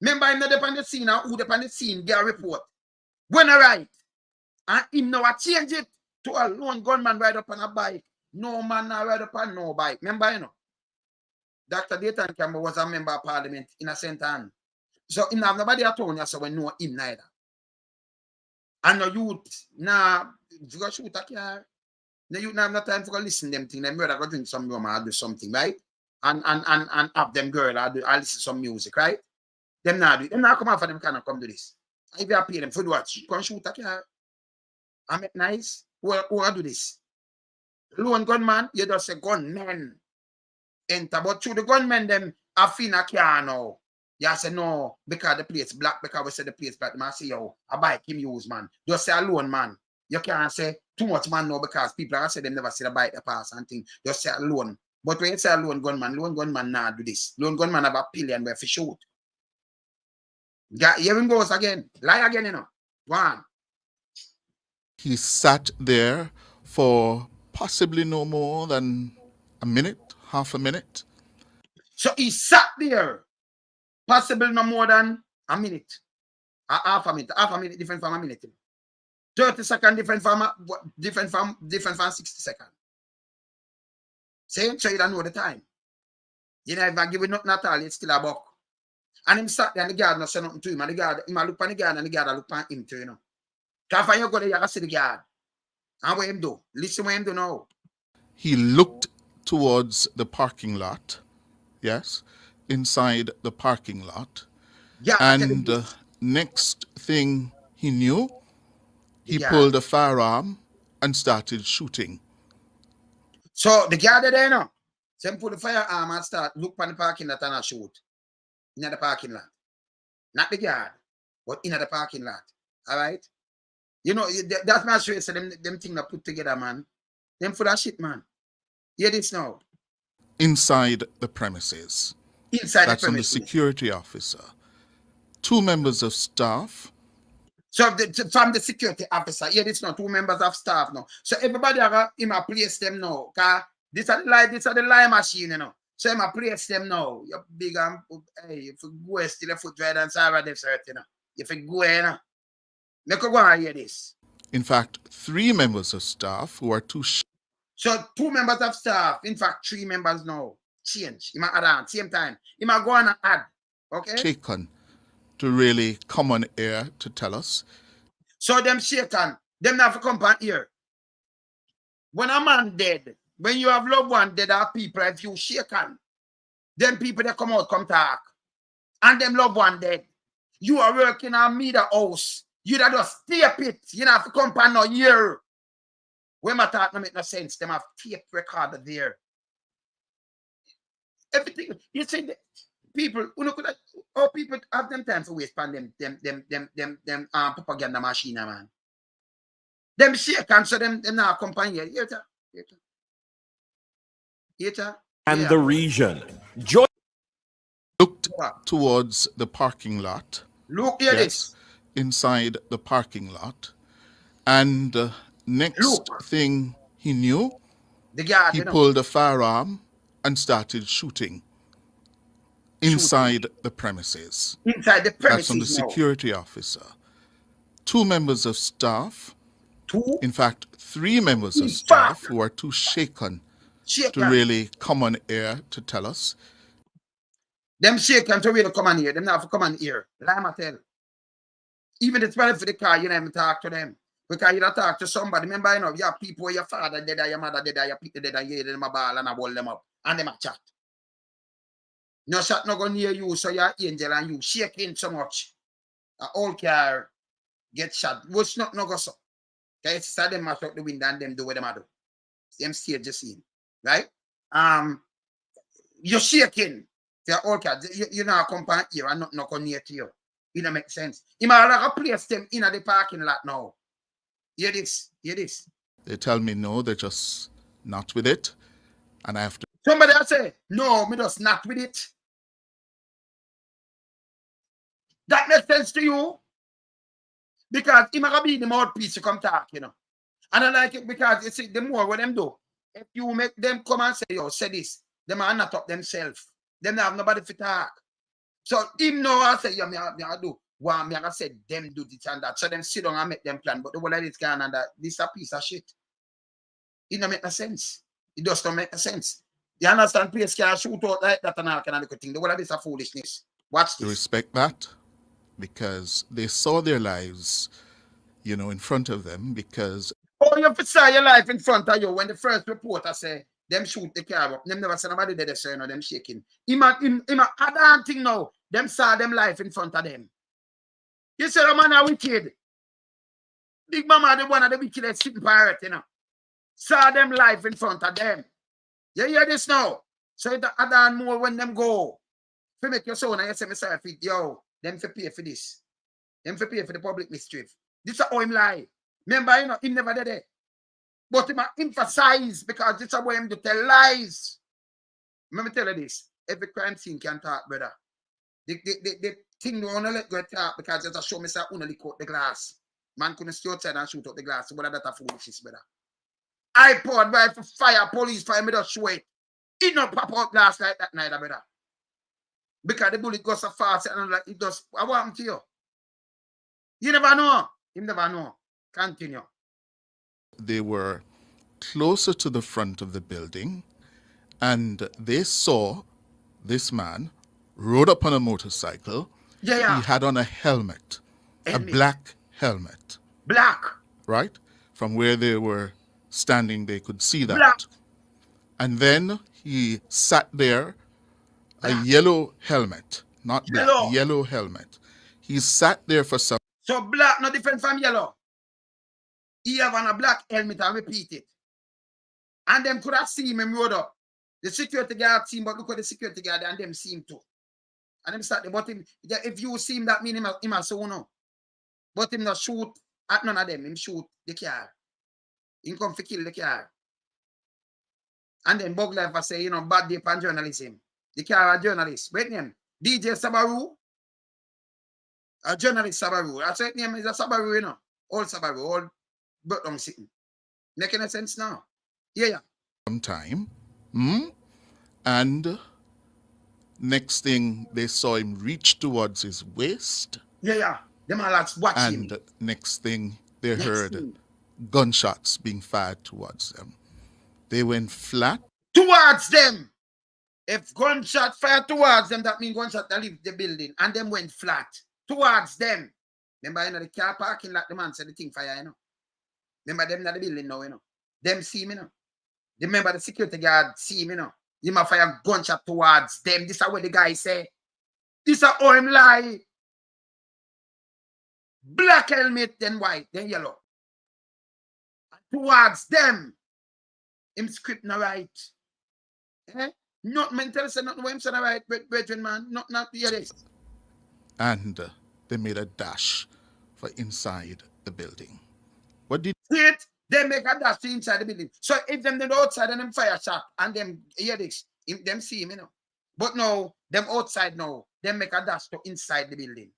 Remember him not depend on the scene and who depend on the scene get a report. When I write, and him now change it to a lone gunman ride up on a bike. No man now ride up on no bike. Remember, you know? Dr. Dayton Campbell was a member of parliament in a St. Anne. So him have nobody at home, so we know him neither. And no youth, nah, you go shoot a car. No youth have no time for go listen them thing. Them brother go drink some rum or do something, right? And have them girl or listen some music, right? Them now do it. Them now come out for them kind of come do this. If you pay them for what, you can shoot a car. I make nice. Who do this? Lone gunman, you just say gunmen. Enter, but through the gunmen, them have in a car now. You say no, because the place black, because we say the place black. I say, yo, a bike him use, man. Just say alone, man. You can't say too much, man, no, because people are say them never see the bike the pass and thing. Just say alone. But when you say lone gunman nah do this. Lone gunman have a pillion where for shoot. Here him goes again. Lie again, you know. Go on. He sat there for possibly no more than a minute, half a minute. So he sat there. Possible no more than a minute. Half a minute different from a minute. 30 seconds different from 60 seconds. Same so you don't know the time. You never give it nothing at all, it's still a buck. And him sat there and the guard not say nothing to him. And the guard, him look on the guard and the guard look on him too, you know. Because when you go there, you can see the guard. And what him do? Listen what him do now. He looked towards the parking lot. Yes. Inside the parking lot. Yeah, and next thing he knew, he pulled a firearm and started shooting. So the guard there now, so he pull the firearm and start look on the parking lot and shoot. In the parking lot. Not the guard, but in the parking lot. All right? You know, that's my straight. So them things that put together, man. Them full of shit, man. Hear this now. Inside the premises. Inside That's the premises. On the security officer. 2 members of staff. So from the security officer, yeah, this now 2 members of staff now. So everybody are in a place them now. Cause this are the lie machine, you know. So I'm a place them now. You're big and hey, if you go still a foot right and sorry this hurt, you know. If you go, you know. Make go and hear this. In fact, 3 members of staff who are too. So 2 members of staff, in fact 3 members now. Change. You might add on same time. You might go on and add. Okay. Shaken to really come on air to tell us. So them shaken, them have to come on here. When a man dead, when you have loved one dead or people, if you shaken, them people that come out, come talk. And them loved one dead. You are working on me the house. You that just tape it. You don't have to come on no year. When my talk no make no sense, them have tape recorder there. Everything, you see, people, how people have them time for waste on them propaganda machine, man. Them shake and so them now company here. And the region. Looked towards the parking lot. Look here, this. Inside the parking lot. And next thing he knew, he pulled a firearm and started shooting inside the premises. Inside the premises. That's from the security officer. 2 members of staff. 2? In fact, 3 members of staff who are too shaken to really come on air to tell us. Them shaken to really come on here. Them not to come on here. Lama tell. Even the 12 for the car, you never talk to them. Because you don't talk to somebody. Remember, you know, you have people, your father dead, or your mother dead, or your people dead, and you hear them a ball and I hold them up. And them a chat. No shot no go near you, so you're angel and you shaking so much. An old car get shot. What's not no go so? Okay, so them mash out the window and them do what them do. Them stage the scene. Right? You're shaking. You're old car. You know come here and not go near to you. It don't make sense. You might have to place them in the parking lot now. Hear this. They tell me no, they're just not with it. And I have to. Somebody else say, no, me just not with it. That makes sense to you? Because he might be the mouthpiece to come talk, you know. And I like it because you see, the more what them do, if you make them come and say, yo, say this, them are not up themselves. Them have nobody to talk. So him know I say, yeah, me I do. Well, me I said them do this and that. So them sit down and make them plan. But the whole of this kind and that, this a piece of shit. It don't make no sense. It just don't make no sense. You understand? Place can shoot out like that and all kind of thing. The whole of this a foolishness. Watch this. Respect that because they saw their lives, you know, in front of them because. Oh, you saw your life in front of you when the first reporter say them shoot the car up. Them never said nobody did the say, no, them shaking. Him a damn thing now. Them saw them life in front of them. You say the man are wicked. Big Mama the one of the wickedest sitting pirate, you know. Saw them life in front of them. You hear this now? So it add more when them go. If you make your son and you say myself, yo, them for pay for this. Them for pay for the public mischief. This is how him lie. Remember, you know, him never did it. But him emphasize because this is how him to tell lies. Let me tell you this. Every crime scene can talk, brother. The thing don't want to let go talk because it's a show me say only cut the glass. Man couldn't stay outside and shoot out the glass. So what that a foolishness, brother? iPod right for fire, police fire, me just show it. It not pop out glass like that neither, brother. Because the bullet goes so fast and like it does. What happened to you? You never know. You never know. Continue. They were closer to the front of the building and they saw this man rode up on a motorcycle. Yeah. He had on a helmet. A black helmet. Black. Right? From where they were standing, they could see that. Black. And then he sat there, a yellow helmet, not black, yellow helmet. He sat there for some. So black no different from yellow. He have on a black helmet and repeat it. And them could have seen him rode up. The security guard seen, but look at the security guard and them see him too. And them start about him. If you see him, that mean him a so no. But him not shoot at none of them. Him shoot the car. He come to kill the car. And then Bug Life say, you know, bad day on journalism. The car a journalist. Wait name. DJ Sabaru. A journalist Sabaru. That's right name is a Sabaru, you know. Old Sabaru. Old Burton sitting. Making a sense now. Yeah. Sometime. And next thing they saw him reach towards his waist. Yeah. Them all watch him. And next thing they heard gunshots being fired towards them. They went flat. Towards them. If gunshot fired towards them, that means gunshot that leave the building. And them went flat. Towards them. Remember, you know, the car parking lot, the man said the thing fire, you know. Remember them in the building now, you know. Them see me, you know. Remember the security guard see me, you know. He might fire gunshot towards them. This is what the guy say. This is how him lie. Black helmet, then white, then yellow. Towards them. Him script no right. Not mental, say nothing what him said, right, brethren, man. Not hear this. And they made a dash for inside the building. What did it? They make a dash to inside the building. So if them the outside and them fire shot and them hear this, them see him, you know. But no, them outside now, them make a dash to inside the building.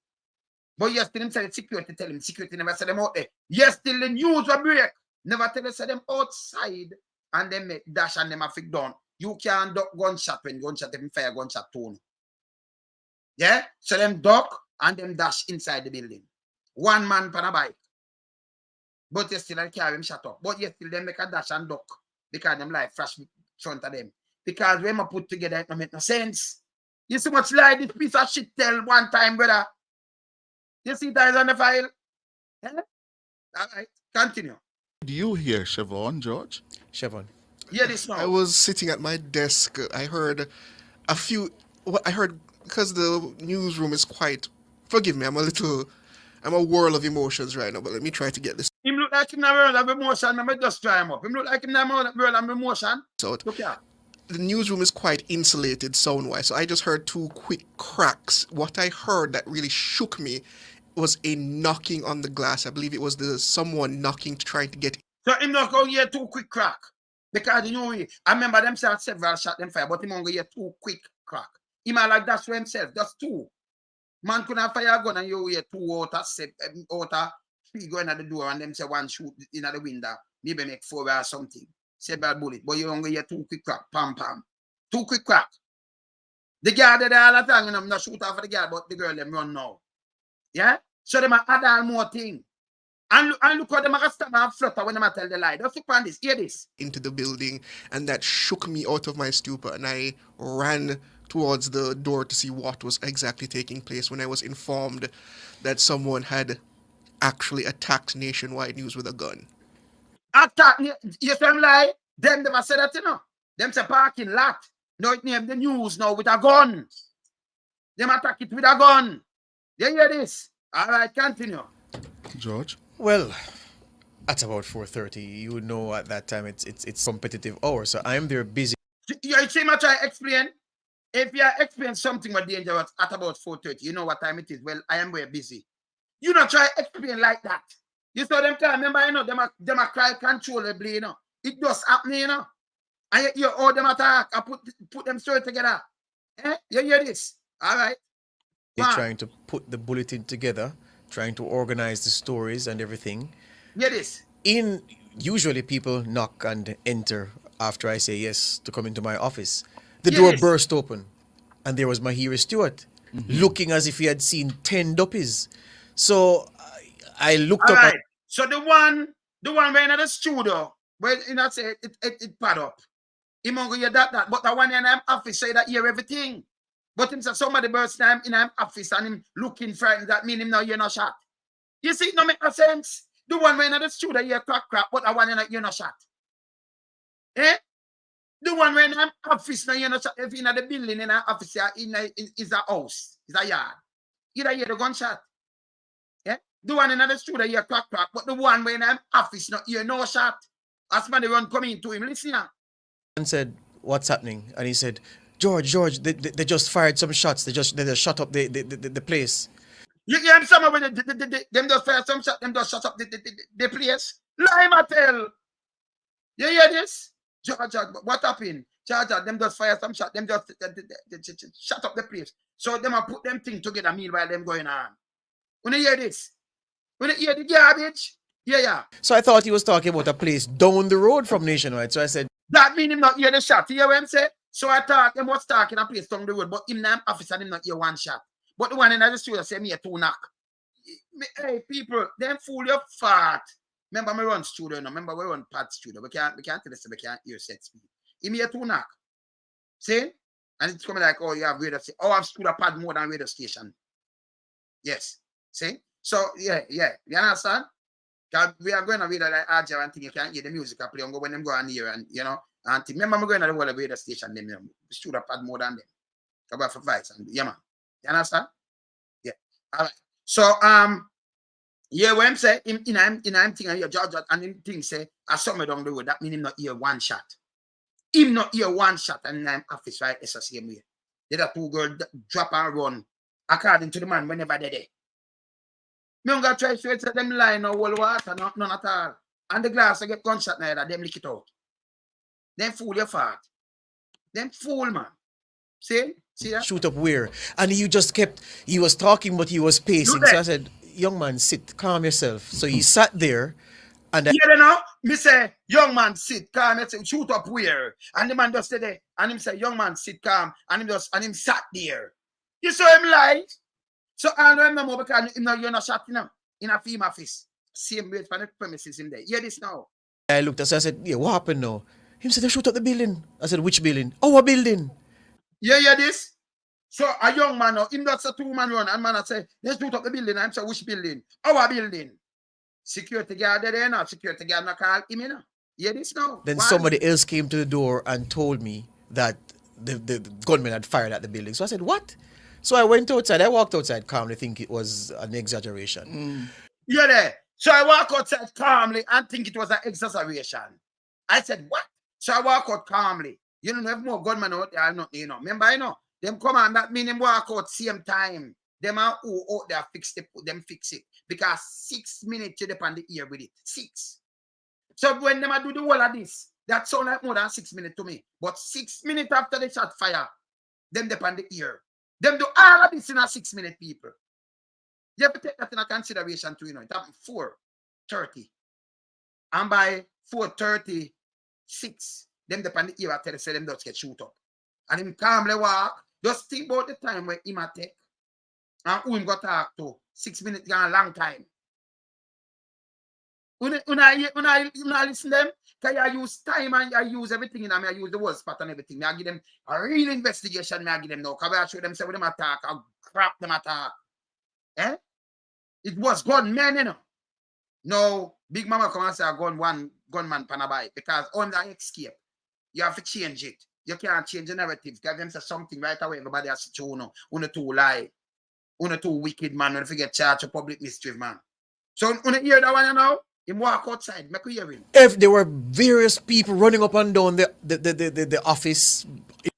But yes, still them say security tell him, security never said them out there. Yes, still the news will break. Never tell them say them outside and them make dash and them have it done. You can't duck gunshot when gunshot them fire gunshot tone. Yeah? So them duck and them dash inside the building. One man on a bike. But you still carry him shut up. But you still them make a dash and duck because them life flash in front of them. Because when I put together, it don't make no sense. You see much lie this piece of shit tell one time, brother. You see that is on the file? Yeah? All right, continue. do you hear, Siobhan, George? Siobhan. Hear this now. I was sitting at my desk. I heard a few. I heard because the newsroom is quite. Forgive me. I'm a whirl of emotions right now. But let me try to get this. Him look like him in a world of emotion. I'm just try him up. Him look like him in a world of emotion. So look here. The newsroom is quite insulated sound-wise. So I just heard two quick cracks. What I heard that really shook me was a knocking on the glass. I believe it was someone knocking, trying to get. So him not go hear two quick crack. Because you know, I remember them say several shot them fire, but him not go hear two quick crack. He might like that's for himself, just two. Man couldn't fire a gun and you hear two out of three going at the door and them say one shoot in the window, maybe make four or something. Several bullet, but you only hear two quick crack, pam pam. Two quick crack. The girl there all the time, you know, I'm not shoot off for the girl, but the girl them run now. Yeah? So them add on more thing. And look how them are stand and flutter when them tell the lie. Just look on this, hear this. Into the building, and that shook me out of my stupor, and I ran towards the door to see what was exactly taking place when I was informed that someone had actually attacked Nationwide News with a gun. Attack, you them lie? Them never said that, you know. Them say parking lot. Now it name the news now with a gun. Them attack it with a gun. You hear this? All right, continue. George? Well, at about 4:30, you would know at that time it's competitive hour, so I'm there busy. You see much I explain? If you explain something about dangerous at about 4:30, you know what time it is. Well, I am very busy. You not try explain like that. You saw them time, remember, you know, them a cry controllably, you know. It does happen, you know. And you all them attack, I put them straight together. Eh? You hear this? All right. Trying to put the bulletin together, trying to organize the stories and everything. Hear this? Usually people knock and enter after I say yes to come into my office. The door burst open, and there was Mahira Stewart, looking as if he had seen 10 duppies. So I looked up. Right. So the one when at the studio, where you know say it pad up. He won't go hear that, but the one in the office say that hear everything. But him say somebody burst in the office and him looking frightened, that mean him now hear no shot. You see, it no make no sense. The one when at the studio hear crack, but the one in hear no shot. Eh? The one when I'm office now, you know, if in the building in an office is a house, is a yard. You don't hear the gunshot. Yeah? The one in the studio hear crack, but the one when I'm office now, hear no shot. As somebody run coming to him, listen now. And said, "What's happening?" And he said, George, they just fired some shots. They just shut up the place. You hear some when them just fire some shot, them just shut up the place. Lie my tell. You hear this? George, what happened? George, them just fire some shot, them just shut up the place. So them put them thing together meanwhile them going on. When you hear this? When you hear the garbage? Yeah. So I thought he was talking about a place down the road from Nationwide. So I said, that mean him not hear the shot. You hear what I'm saying? So I thought him was talking a place down the road, but him not officer him not hear one shot. But the one in the studio say me a two knock. Hey people, them fool your fart. Remember me run studio now. Remember we run pad studio. We can't tell us we can't hear set speed. Him here two knock. See? And it's coming like, oh, you have radio station. Oh, I've studio pad more than radio station. Yes. See? So yeah. You understand? Because we are going to read like RJ and thing, you can't hear the music I play and go when them go on here and you know. And remember I'm going to the whole radio station, them we should have had more than them. About for vice and yeah man. You understand? Yeah. All right. So yeah, when I'm saying in I'm thinking here George and him thing say I saw me down the road, that mean him not hear one shot. Him not hear one shot and in office right it's the same way. The other two girls drop and run according to the man whenever they're there. Me don't try to say them line or whole water, none at all. And the glass I get gunshot now, them lick it out. Them fool your fart. Them fool, man. See that? Shoot up where? And he was talking, but he was pacing. So I said, young man, sit, calm yourself. So he sat there and you know, me say, young man, sit, calm yourself, shoot up where? And the man just stay there. And him say, young man, sit calm. And him sat there. You saw him lie. So I don't know more because you're not shot in a film office. Same way for the premises in there. Hear this now. I looked at, so I said, yeah, what happened now? Him said, they shoot up the building. I said, which building? Our building. Yeah, hear this? So a young man now, him that's a two-man run, and man I say, let's shoot up the building. I'm say, which building? Our building. Security guard there now. Security guard not call him in. Hear this now? Then somebody else came to the door and told me that the gunman had fired at the building. So I said, what? So I went outside. I walked outside calmly, think it was an exaggeration. Yeah, there. So I walk outside calmly and think it was an exaggeration. I said, what? So I walk out calmly. You don't have more gunmen out there, not, you know. Remember, you know, them come on, that mean them walk out same time. Them are who out there fix it. Because 6 minutes you depend the ear with it. 6. So when them do the whole of this, that sound like more than 6 minutes to me. But 6 minutes after they shot fire, them depend the ear. Them do all of this in a 6 minute, people. You have to take that in consideration too, you know. It happened 4:30. And by 4:36, them depend the ear after they say them just get shoot up. And him calmly walk. Just think about the time where him a take. And who him got talk to. 6 minutes gone a long time. When I listen to them, because I use time and I use everything in them. I use the word spot and everything. I give them a real investigation. I give them now. Because I show them, say, when them attack, I'll crap them attack. Eh? It was gunmen, you know. No, Big Mama come and say, gunman panabai. Because on the escape, you have to change it. You can't change the narrative. Because them say something right away. Everybody has to show, no. Una two lie. Una two wicked man. When you forget charge of public mischief, man. So, when you hear that one, you know, him walk outside. Make you hear him. If there were various people running up and down the office.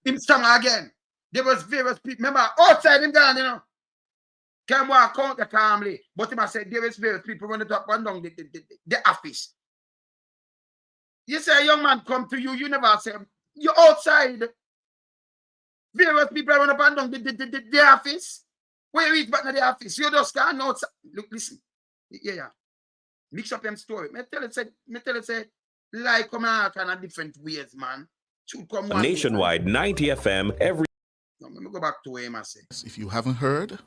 Him strong again. There was various people. Remember, outside him gone, you know. Can walk out the calmly. But him I said, there is various people running up and down the office. You say a young man come to you, you never say, you're outside. Various people run up and down the office. Where you reach back to the office, you just can't outside. Look, listen. Yeah. Mix up them story. Me tell it say, lie come out in a different ways, man. Should come one Nationwide, 90 FM every. No, let me go back to him, I say. If you haven't heard,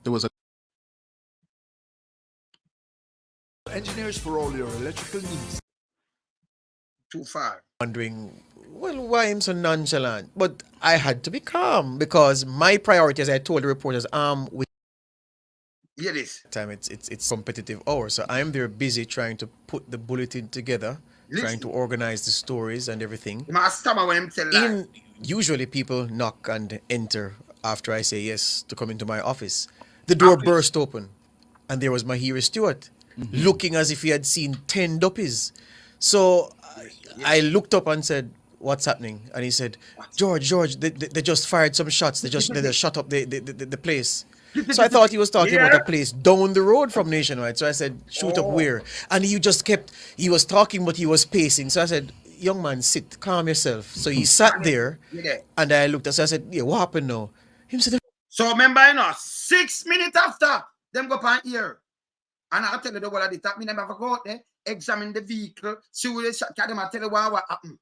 there was a engineers for all your electrical needs. Too far. Wondering, well, why am I so nonchalant? But I had to be calm because my priority, as I told the reporters, with yeah, this time it's competitive hour, so I'm there busy trying to put the bulletin together, trying to organize the stories and everything. Usually people knock and enter after I say yes to come into my office. The door burst open, and there was Mahiri Stewart, looking as if he had seen 10 duppies. So I looked up and said, "What's happening?" And he said, George, they just fired some shots. They just shut up the place." So I thought he was talking about a place down the road from Nationwide. So I said, "Shoot up where?" And he was talking, but he was pacing. So I said, "Young man, sit, calm yourself." So he sat there, and I looked at him. So I said, "Yeah, what happened now?" He said, so remember, you know, 6 minutes after, them go on here. And I'll tell you the whole of it. That means them have to go out there, examine the vehicle, see what they shot, them and tell you what happened.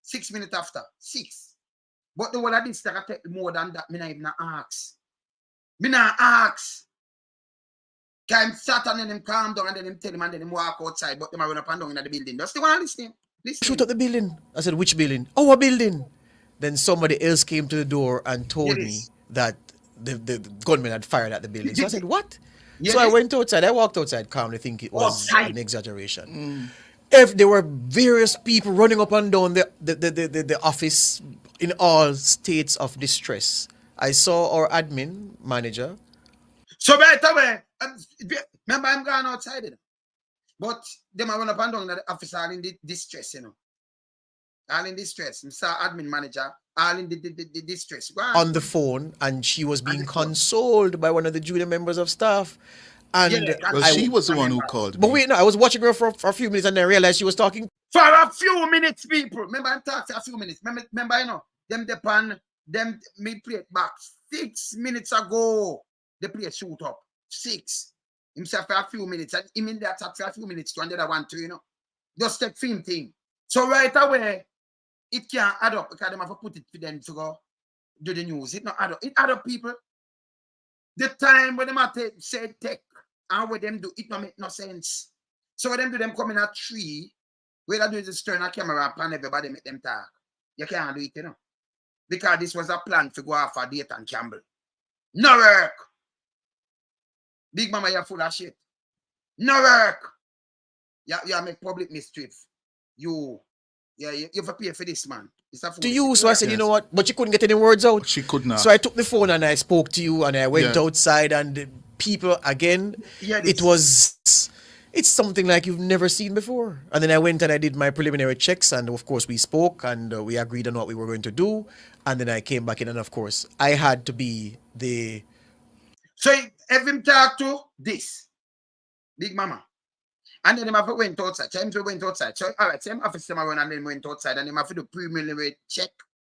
6 minutes after. 6. But the whole of this, I take more than that. Me not even ask. Me not ask. Because him sat and then him calm down and then him tell him and then him walk outside. But them run up and down in the building. Just the one listening. "Shoot up the building." I said, "Which building?" "Our building." Then somebody else came to the door and told me that the gunman had fired at the building. So I said, "What?" So I went outside. I walked outside calmly, think it was an exaggeration. If there were various people running up and down the office in all states of distress, I saw our admin manager. So right away, remember I'm going outside, you know? But them are run up and down the office are in the distress, you know. All in distress. Mr. Admin Manager, all in the distress. On the phone, and she was being consoled by one of the junior members of staff. And well, she was the one who called But me. wait, no, I was watching her for a few minutes and I realized she was talking. For a few minutes, people. Remember, I'm talking a few minutes. Remember, you know, them me play it back 6 minutes ago. They play shoot up. 6. Himself for a few minutes. And him in the attack for a few minutes to another one too, you know. Just take film thing. So right away, it can't add up because they have to put it for them to go do the news. It not add up. It add up, people. The time when they say tech and what them do, it don't make no sense. So what them do, them come in at 3. Where they do is just turn a camera up and everybody make them talk. You can't do it, you know. Because this was a plan to go off a date and Campbell. No work. Big Mama, you're full of shit. No work. You make public mischief. You have to pay for this, man. It's a To you, so I said, you know what? But she couldn't get any words out. She could not. So I took the phone and I spoke to you and I went outside and the people again. It's something like you've never seen before. And then I went and I did my preliminary checks and of course we spoke and we agreed on what we were going to do. And then I came back in and of course I had to be the... So have him talk to this, Big Mama. And then him went outside. James went outside. So all right, same officer run and then went outside and him have to do preliminary check.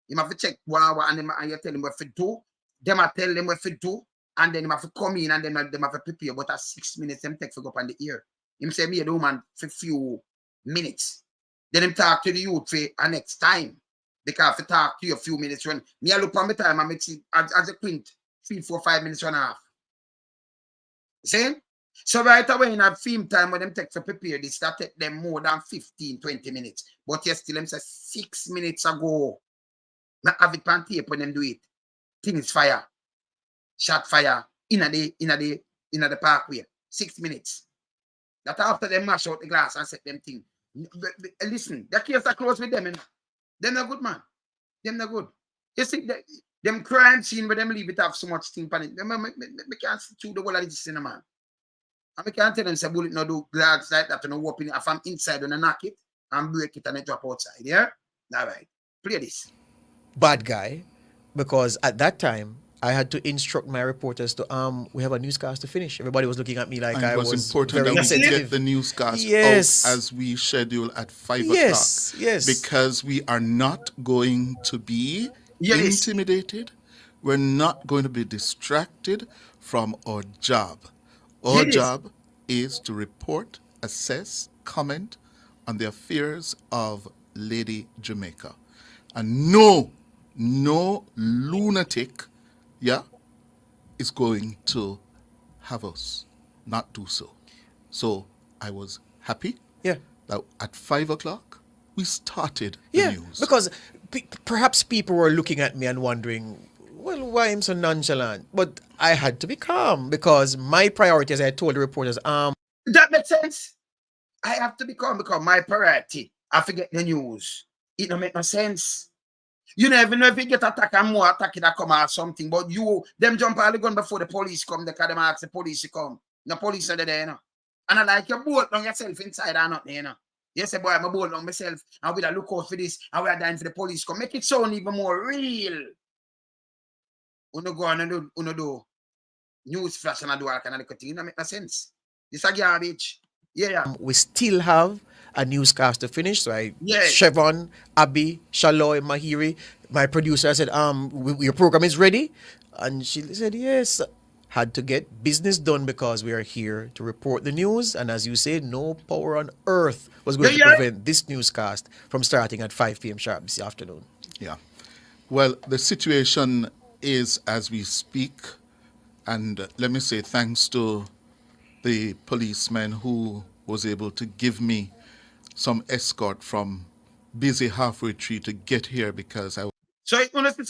Him have to check and you tell him what to do. Them I tell them what to do. And then him have to come in and then them have to prepare. But at 6 minutes, them take to go up on the ear. Him say me the woman for few minutes. Then him talk to the youth for a next time. Because if I talk to you a few minutes when me I look on my time and make it as a quint 3, 4, 5 minutes and a half. See? So right away in a film time when them take to prepare this, that take them more than 15, 20 minutes. But yes, still them say 6 minutes ago. Now have it on tape when them do it. Things fire. Shot fire in the parkway. 6 minutes. That after them mash out the glass and set them thing. Listen, the case are close with them. And them not good, man. Them not good. You see, them crime scene where them leave it have so much thing on it. Me can't see through the whole of this cinema, man. And we can't tell them say bullet no do glass like that to no open it. If I'm inside when I knock it and break it and it drop outside. Yeah? All right. Play this. Bad guy. Because at that time I had to instruct my reporters to we have a newscast to finish. Everybody was looking at me like I was important very that we sensitive. get the newscast Yes. out as we schedule at 5 Yes, o'clock. yes. Because we are not going to be intimidated. We're not going to be distracted from our job. Our job is to report, assess, comment on the affairs of Lady Jamaica. And no lunatic is going to have us not do so. So I was happy that at 5 o'clock we started the news. Because perhaps people were looking at me and wondering, well, why am I so nonchalant? But I had to be calm because my priority, as I told the reporters, That makes sense. I have to be calm because my priority, I forget the news. It don't make no sense. You never know if you get attacked and more attack that come or something, but them jump all the gun before the police come, because them ask the police to come. The police are there, you know. And I like you bolt on yourself inside or not, you know. You say, boy, I'm a bolt on myself, and we'll look out for this, and we're dying for the police come. Make it sound even more real. Uno go on and do news flash and do all kind of thing. It don't make no sense. It's a garbage. Yeah. We still have a newscast to finish. So Chevron, Abby, Shaloy, Mahiri, my producer, I said, your program is ready? And she said, yes. Had to get business done because we are here to report the news. And as you said, no power on earth was going to prevent this newscast from starting at 5 p.m. sharp this afternoon. Yeah. Well, the situation is as we speak. And let me say thanks to the policeman who was able to give me some escort from busy halfway tree to get here because I... So when it says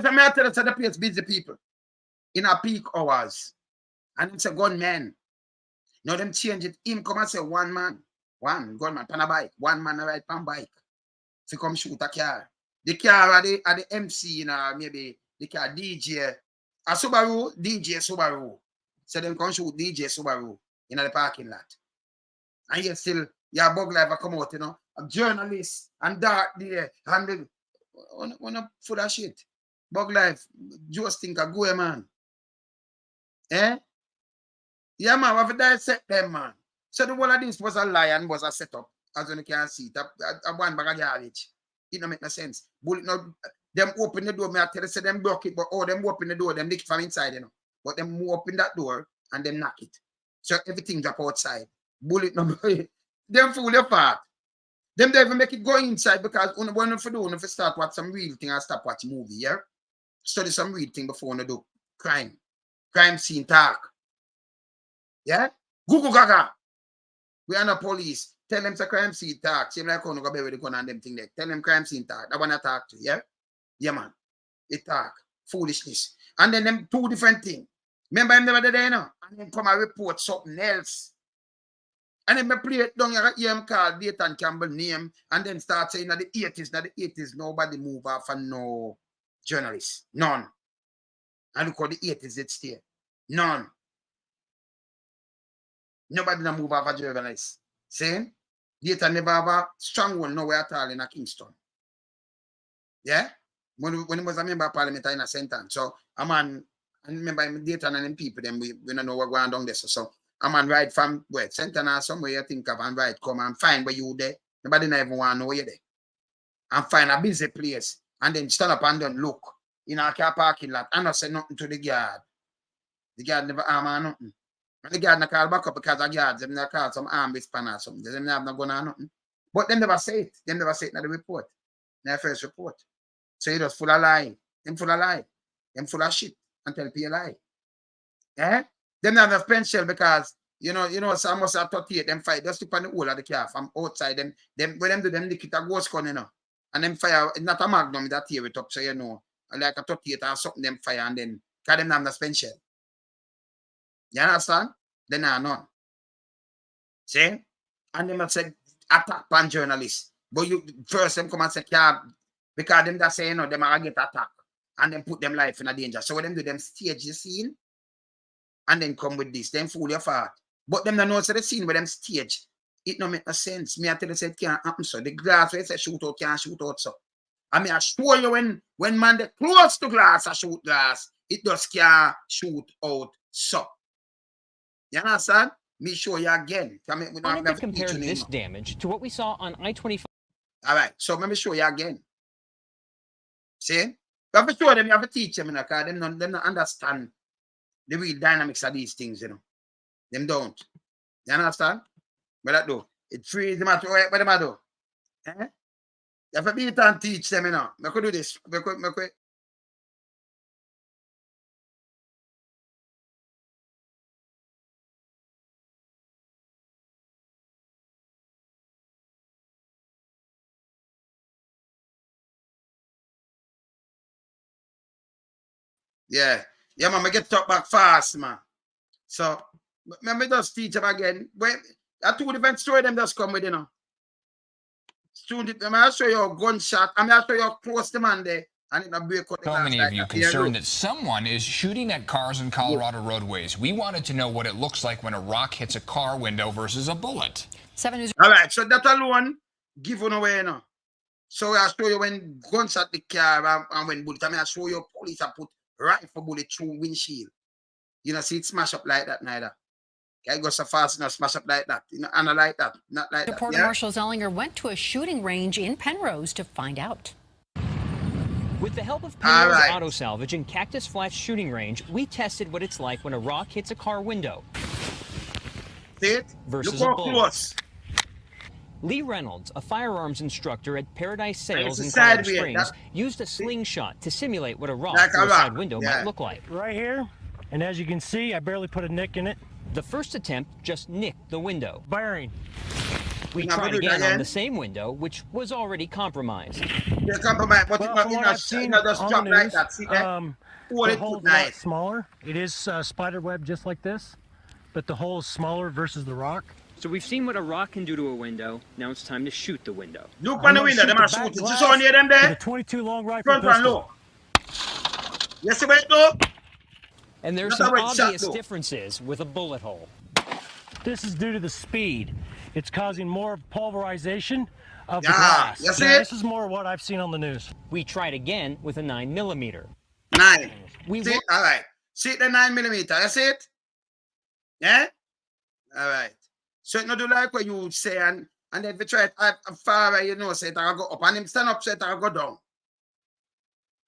the place busy people in our peak hours, and it's a gunman. Now them change it. Him come and say one gunman on a bike, one man ride on bike. To come shoot a car. The car are the MC, maybe the car DJ. A Subaru, DJ Subaru. So them come shoot DJ Subaru in the parking lot. And yet still, your bug life come out, journalists and dark there and they wanna full of shit. Bug life, just think of go, man. Eh? Yeah, man, we have to dissect them, man. So the whole of this was a lie and was a setup, as you can see. A one bag of garbage. It don't make no sense. Bullet no, them open the door, me I tell you, say them block it, but them open the door, them lick it from inside, you know. But them open that door and them knock it. So everything drop outside. Bullet no, them fool your part. Them they even make it go inside because when you start watch some real thing and stop watch movie, yeah? Study some real thing before you do crime. Crime scene talk. Yeah? Google Gaga. We are not police. Tell them it's a crime scene talk. Same like how you go bury the gun and them thing there. Tell them crime scene talk. That one I talk to, yeah? Yeah, man. It talk. Foolishness. And then them two different things. Remember him never there, you know? And then come and report something else. And then me play it down here, hear him call Dayton Campbell name, and then start saying that the 80s, nobody move off and no journalists. None. And look how the 80s it stay. None. Nobody na move off a journalist. See? Dayton never have a strong one nowhere at all in a Kingston. Yeah? When he was a member of parliament in a sentence. So a man, I remember him Dayton and them people, then we don't know what going down there. So a man ride from where Sentinel somewhere you think of and ride come and find where you there. Nobody never even want to know you there. And find a busy place and then stand up and then look in a car parking lot and not say nothing to the guard. The guard never arm or nothing. And the guard not call back up because the guards them not call some arm span or something. They have not gone on nothing. But them never say it. Them never say it in the report. In the first report. So you just full of lie. Them full of lie. Them full of shit and tell people lie. Eh? Them not have pencil because you know, so almost at 38, them fight just up on the whole of the car from outside. Them when them do them lick it a ghost gun, you know. And them fire, it's not a magnum that tear it up, so you know, like a 38 or something, them fire and then cause them have the pencil. You understand? Then are none. See? And them have said attack on journalists. But you first them come and say, yeah, because them that say, you know, them are get attacked and then put them life in a danger. So what them do, them stage the scene and then come with this, then fool your fault. But them don't know so the scene with them stage. It don't make no sense. Me I tell you say it can't happen so. The glass where it say shoot out can't shoot out so. I mean I show you when man they close to glass I shoot glass, it just can't shoot out so. You understand? Me show you again. I wanted to compare this damage to what we saw on I-25. All right, so let me show you again. See? You have to show them, you have to teach them, you know, because them not understand the real dynamics of these things, you know. Them don't. You understand? What that do? It frees them out. What them I do? Eh? You have to beat and teach them, you know. I could do this. Yeah. Yeah, man, I get talk back fast, man. So, let me just teach them again. When a two different story them just come with, you know. Student, I'll show you a gunshot. I'll show you a close the man there. And it break out the so many of you concerned that someone is shooting at cars in Colorado roadways. We wanted to know what it looks like when a rock hits a car window versus a bullet. 7 News. All right, so that alone given away, you know. So I'll show you when gunshot the car and when bullet. I'll show you police have put rifle bullet through windshield. You know, see it smash up like that neither. Okay, go so fast enough, smash up like that. You know, and like that, not like Reporter that. Yeah? Marshall Zellinger went to a shooting range in Penrose to find out. With the help of Penrose Auto Salvage and Cactus Flats Shooting Range, we tested what it's like when a rock hits a car window. See it? Versus Look a how bullet. close. Lee Reynolds, a firearms instructor at Paradise Sales in Colorado Springs, used a slingshot to simulate what a rock through a side window might look like. Right here, and as you can see, I barely put a nick in it. The first attempt just nicked the window. Bearing. We tried again on the same window, which was already compromised. Yeah, compromised, but Well, from what I've seen on the news, the hole's a lot smaller. It is spider web just like this, but the hole is smaller versus the rock. So we've seen what a rock can do to a window. Now it's time to shoot the window. Look on the window, them are shooting. You saw near them there? The 22 long rifle Front pistol. look. You see where it go? And there's some obvious differences with a bullet hole. This is due to the speed. It's causing more pulverization of the glass. You see Now, it? this is more what I've seen on the news. We tried again with a 9mm. 9. See it? All right. See it, the 9mm. You see it? Yeah? All right. So it not do like what you say, and if you try it far away, you know, say it will go up, and him stand up, say it will go down.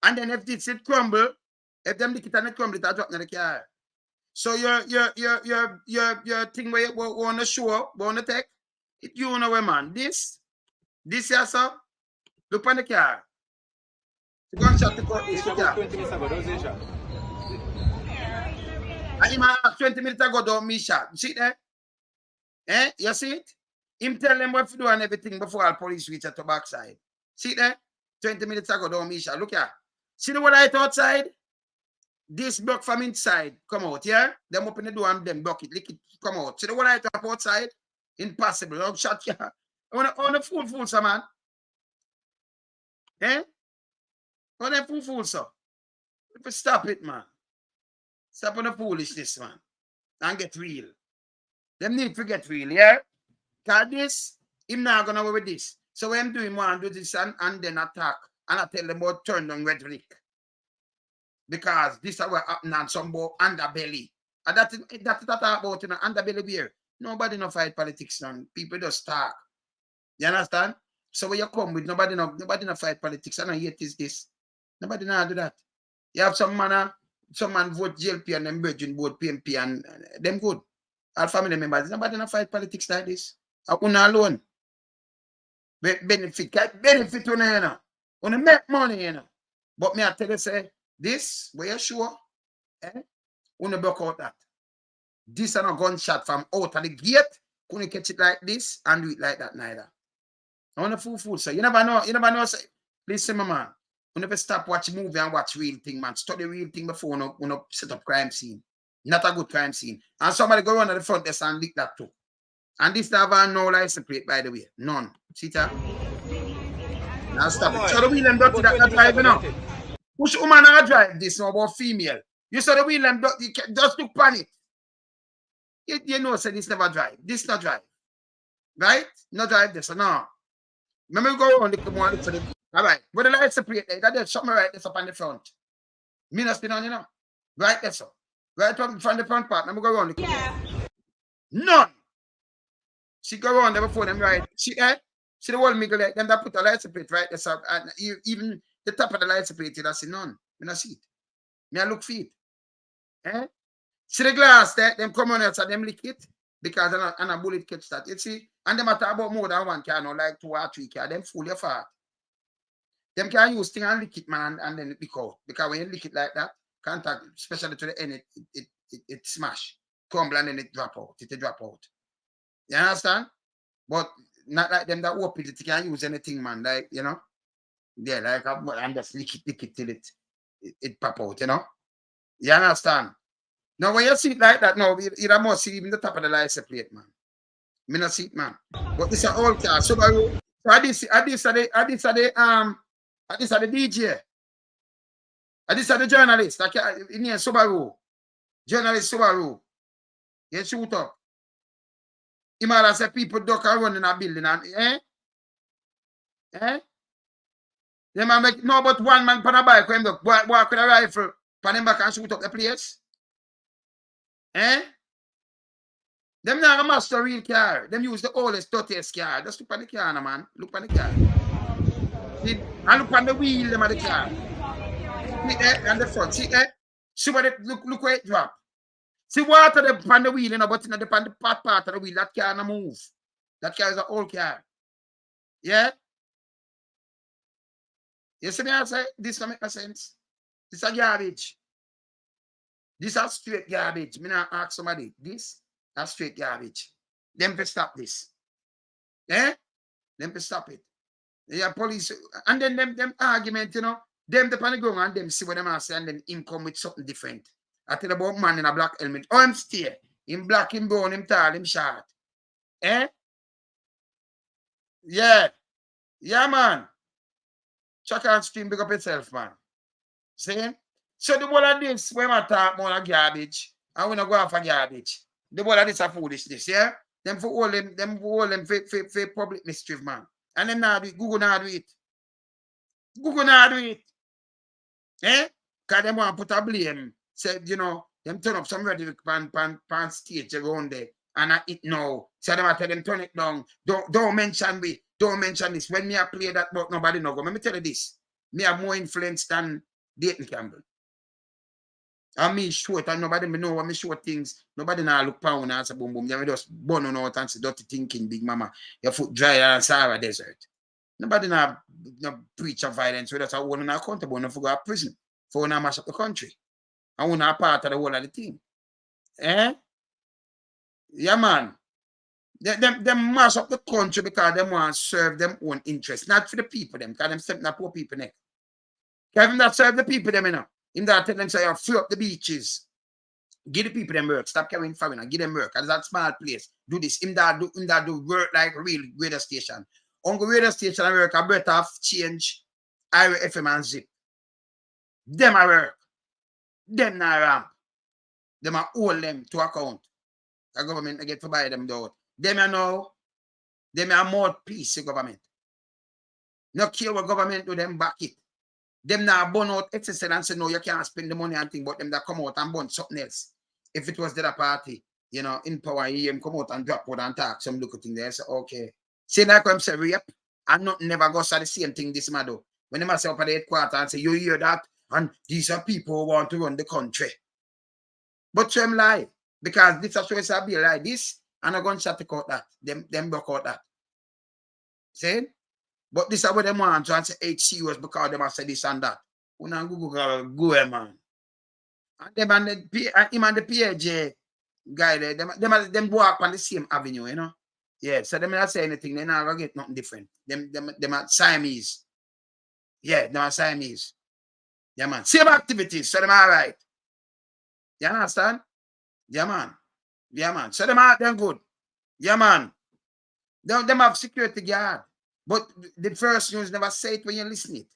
And then if this it crumble, if them lick it and it crumble, it will drop in the car. So your thing where you want to show, want to take, it you know where, man. This here, so look on the car. The gunshot to cut this car. 20 minutes ago, those is shot. And him 20 minutes ago, don't me shot. You see that? Eh? You see it? Him tell them what to do and everything before all police reach at the backside. See that? 20 minutes ago, don't me shot. Look here. See the light outside? This block from inside come out, yeah? Them open the door and them block it, lick it, come out. See the light up outside? Impossible. Don't shot here. On a fool, sir, man. Eh? On a fool, sir. Stop it, man. Stop on the foolishness, man. And get real. Them need to get real, yeah? Because this, him not gonna go with this. So when I'm doing one, do this and then attack. And I tell them about turn down rhetoric. Because this is what happened on some about underbelly. And that's about in underbelly where nobody no fight politics, man. People just talk. You understand? So when you come with nobody no fight politics, and I hate is this. Nobody no do that. You have some man vote JLP and them virgin vote PMP and them good. All family members. Nobody no fight politics like this. I una alone. Benefit you know. Wanna make money, you know. But me I tell you say this, where you sure? Wanna block out that. This and a gunshot from out of the gate. Couldn't catch it like this and do it like that neither. I want to fool, so you never know, say, listen, my man. You never stop watch movie and watch real thing, man. Study real thing before you set up crime scene. Not a good crime scene. And somebody go around at the front desk and lick that too. And this never no license plate, by the way. None. See that? Now stop it. So the wheel and dirty that drive, you know. Which woman I drive this now about female? You saw the wheel and dirty, just look panic. You know, say this never drive. This not drive. Right? Not drive this, no. Remember go on the one for the all right. But the lights are plate there, there's something right there up on the front. Me not spin on, you know. Right there, so. Right from the front part. Remember go around the none. She go around there before them right. See that? See the whole middle there, them that put the lights plate right there. So and even the top of the lights plate, I see none. Me not see it. Me I look for it. Eh? See the glass there, them come on outside, them lick it. Because and a bullet catch that. You see? And them talk about more than one car, no, like 2 or 3 car. Them fool your fart. Them can use thing and lick it, man, and then it leak out. Because when you lick it like that, contact, especially to the end, it smash, crumble, and then it drop out. It drop out. You understand? But not like them that open it, you can use anything, man. Like, you know? Yeah, like, and just lick it till it pop out, you know? You understand? Now, when you see it like that, now, you must see even the top of the license plate, man. Me not see it, man. But this is an old car. Subaru. So this are the DJ. This are the journalist. Like in here, Subaru. Journalist Subaru. You shoot up. You might have said people duck and run in a building and They might make no but one man on a bike when they walk with a rifle, pan him back and shoot up the place. Them not a master real car. Them use the oldest, dirtiest car. Just look on the car, no, man. Look on the car. See? And look on the wheel, them of the car. See that? And the front. See that? See what it look where it drop. See water them on the wheel, you know, but in the part of the wheel, that car no move. That car is an old car. Yeah? You see me I say, this don't make no sense. This is garbage. This is straight garbage. Me not ask somebody. This is straight garbage. Them to stop this. Yeah? Them to stop it. Yeah, police. And then them argument, you know, them the pan the ground and them see what them are saying and then him come with something different. I tell about man in a black helmet. Oh, him stay. Him black, him brown, him tall, him short. Yeah. Yeah, man. Check and stream, big up yourself, man. See? So the whole of this, when I talk more garbage, I want to go off for garbage. The whole of this a foolishness, yeah? Them for all them for public mischief, man. And them now do it. Google now do it. Google now do it. Eh? Because them want to put a blame. Say, you know, them turn up some rhetoric pan stage around there. And I it now. So them I tell them turn it down. Don't mention me. Don't mention this. When me I play that, but nobody know go. Let me tell you this. Me have more influence than Dayton Campbell. And me short and nobody me know what me short things. Nobody now look pound and say boom boom. They just burn on out and say dirty thinking, big mama. Your foot dry and Sahara desert. Nobody now preach of violence with us. I want to accountable enough to go to prison for when I mash up the country. I want to part of the whole of the thing. Eh? Yeah, man. Them mash up the country because they want to serve them own interest. Not for the people, them. Because them sent the poor people neck. Kevin that serve the people, them, you know. Him that tell them, say, you free up the beaches. Give the people them work. Stop carrying foreigner. Give them work. Because that's a small place. Do this. Him that do work like real radio station. On the radio station I work, I better have change Ira FM and Zip. Them I work. Them not ramp. Them I hold them to account. The government I get to buy them out. Them I know. Them I mouthpiece the government. No care what government do, them back it. Them now burn out excess and say, no, you can't spend the money and thing, but them that come out and burn something else. If it was the other party, you know, in power, you come out and drop out and talk some look at thing there. Say, okay. See, like I'm saying, rape, and not never go say the same thing this man do. When they must say up at the headquarters and say, you hear that? And these are people who want to run the country. But them lie. Because this is supposed to be like this, and I'm going to shut out that. Them block out that. See? But this is what they want to say it's serious because they must say this and that. When I go, man. And them and the PAJ guy there, them walk on the same avenue, you know. Yeah, so them not say anything, they not gonna get nothing different. Them are Siamese. Yeah, them are Siamese. Yeah, man. Same activities, so them all right. You understand? Yeah, man. Yeah, man. So them good. Yeah, man. Them have security guard. But the first news never say it when you listen it.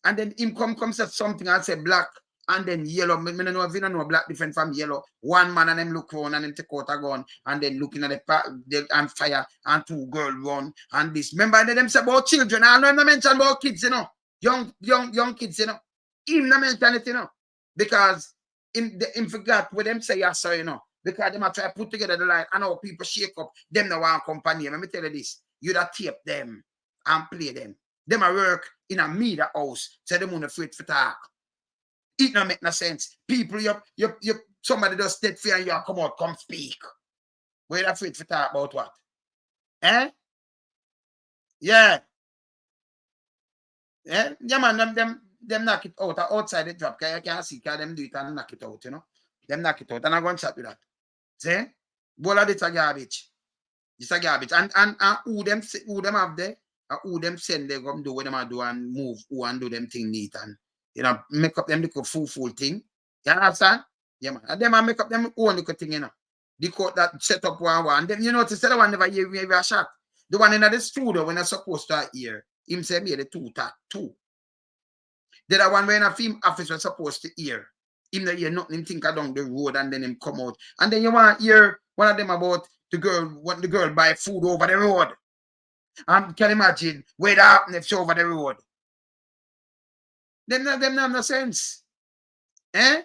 And then him comes at something and say black and then yellow. I don't know if you don't know black different from yellow. One man and them look around and them take out a gun and then looking at the and fire and two girls run and this. Remember them say about children. I don't mention about kids, you know. Young kids, you know. Him not mention it, you know. Because him forgot what them say yes, you know. Because them are try to put together the line. I know people shake up. Them no one company. Let me tell you this. You that tape them and play them. Them a work in a media house. So them not afraid for talk. It don't make no sense. People, you somebody does state fear and you come out, come speak. We're afraid for talk about what? Eh? Yeah. Yeah, yeah, man, them knock it out outside the drop. You can't see, because them do it and knock it out, you know. Them knock it out. And I'm going to chat with that. See? Bowl of it's a garbage. It's a garbage. And who them have there, and who them send they come do what them do and move, who and do them thing neat and, you know, make up them little full thing. You understand? Yeah, man. And them and make up them own little thing, you know. The court that set up one. And then, you know, to say the one never hear a shot. The one in the studio when they're supposed to hear. Him say me the two. The other one when a film officer supposed to hear. Him not hear nothing, him think down the road and then him come out. And then you want to hear one of them about the girl buy food over the road. And can you imagine where that happened if she over the road? Them have no sense. Eh?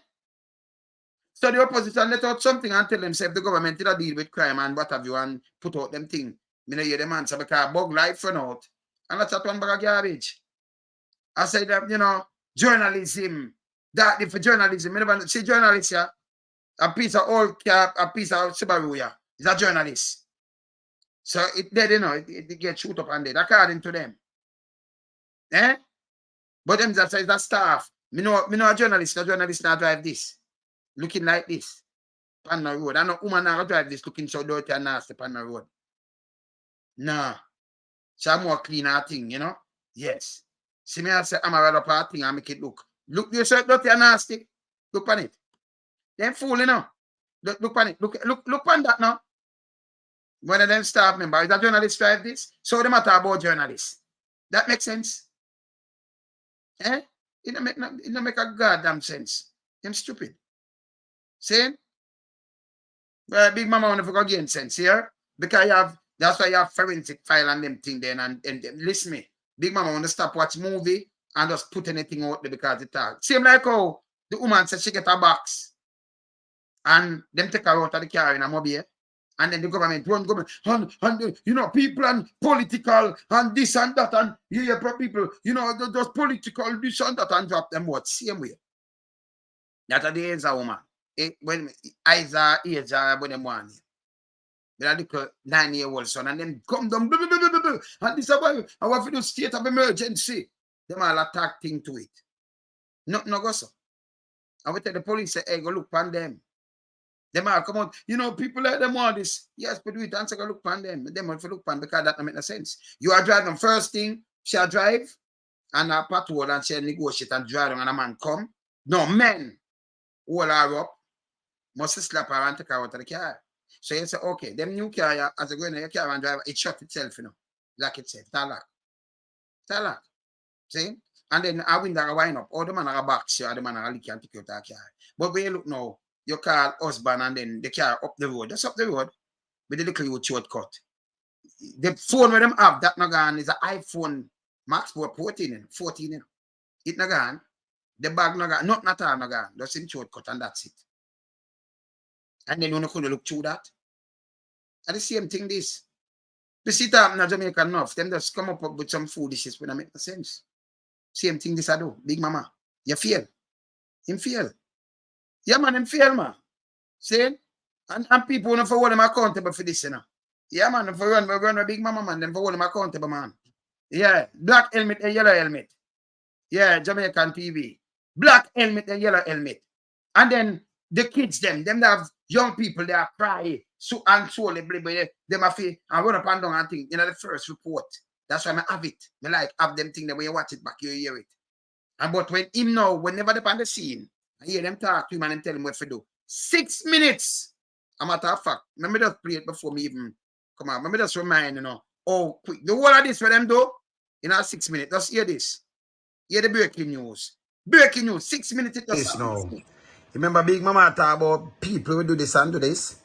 So the opposition let out something and tell themselves the government did deal with crime and what have you and put out them thing. Me no hear them answer because bug life run out. And that's one bag of garbage. I say that, you know, journalism. That if journalism, you never see journalists, yeah, a piece of old cap, a piece of Subaru, yeah, is a journalist. So it dead, you know, it gets shoot up and dead, according to them. Eh? But them that says that staff. Me know a journalist now drive this. Looking like this. On the road. I know woman now drive this looking so dirty and nasty on the road. Nah. So more cleaner thing, you know? Yes. See me I say I'm a rather part thing and make it look. Look you so dirty and nasty. Look on it. Them fool, you know. Look on it. Look on that now. One of them staff members, is a journalist drive this? So they matter about journalists. That makes sense. Eh? It don't make a goddamn sense. Them stupid. See? Big Mama want to go gain sense here. Because that's why you have forensic file and them thing then and listen me. Big Mama want to stop watch movie and just put anything out there because it talk. Same like how the woman said she get a box and them take her out of the car in a mobile. And then the government run government and you know people and political and this and that and people, you know, those political this and that and drop them what same way. That are the age of woman. When eyes are age when them want it. They are little 9-year-old son and then come down and this is why I want to do state of emergency. Them all attack thing to it. No go so. I will tell the police say, hey, go look on them. Them all come out. You know, people like them want this. Yes, but do it and say go look on them. Them want to look on because that don't make no sense. You are driving first thing, she'll drive and a patrol and she'll negotiate and drive and a man come. No, men hold her up, must slap her and take her out of the car. So you say, okay, them new car, as you go in your car and drive, it shut itself, you know. Like it said, talak. See? And then I window wind up, all the man are box you, or the man are lick and take you out of the car. But when you look now, you call husband and then the car up the road. Just up the road with the little shortcut. The phone with them have that not gone is an iPhone Max 14. It not gone. The bag not gone. Not at all not gone. Just in shortcut and that's it. And then you could look through that. And the same thing this. The sit up in Jamaica enough. Them just come up with some foolishness when I make no sense. Same thing this I do. Big Mama. You fail. Him fail. Yeah, man, him fail, man. See? And people want to hold him accountable for this, you know. Yeah, man, for run a Big Mama, man, them for hold him accountable, man. Yeah, black helmet and yellow helmet. Yeah, Jamaican TV. Black helmet and yellow helmet. And then the kids, them that have young people, they are crying. So and solely, them have to run up and down and think, you know, the first report. That's why I have it. I like have them thing that when you watch it back, you hear it. And but when him now, whenever they're on the scene, I hear them talk to him and them tell him what to do. 6 minutes. A matter of fact, let me just play it before me even come on. Let me just remind you know. Oh, quick. The whole of this for them do in our 6 minutes. Just hear this. Hear the breaking news. Breaking news. 6 minutes. It just now. Remember Big Mama talk about people who do this and do this.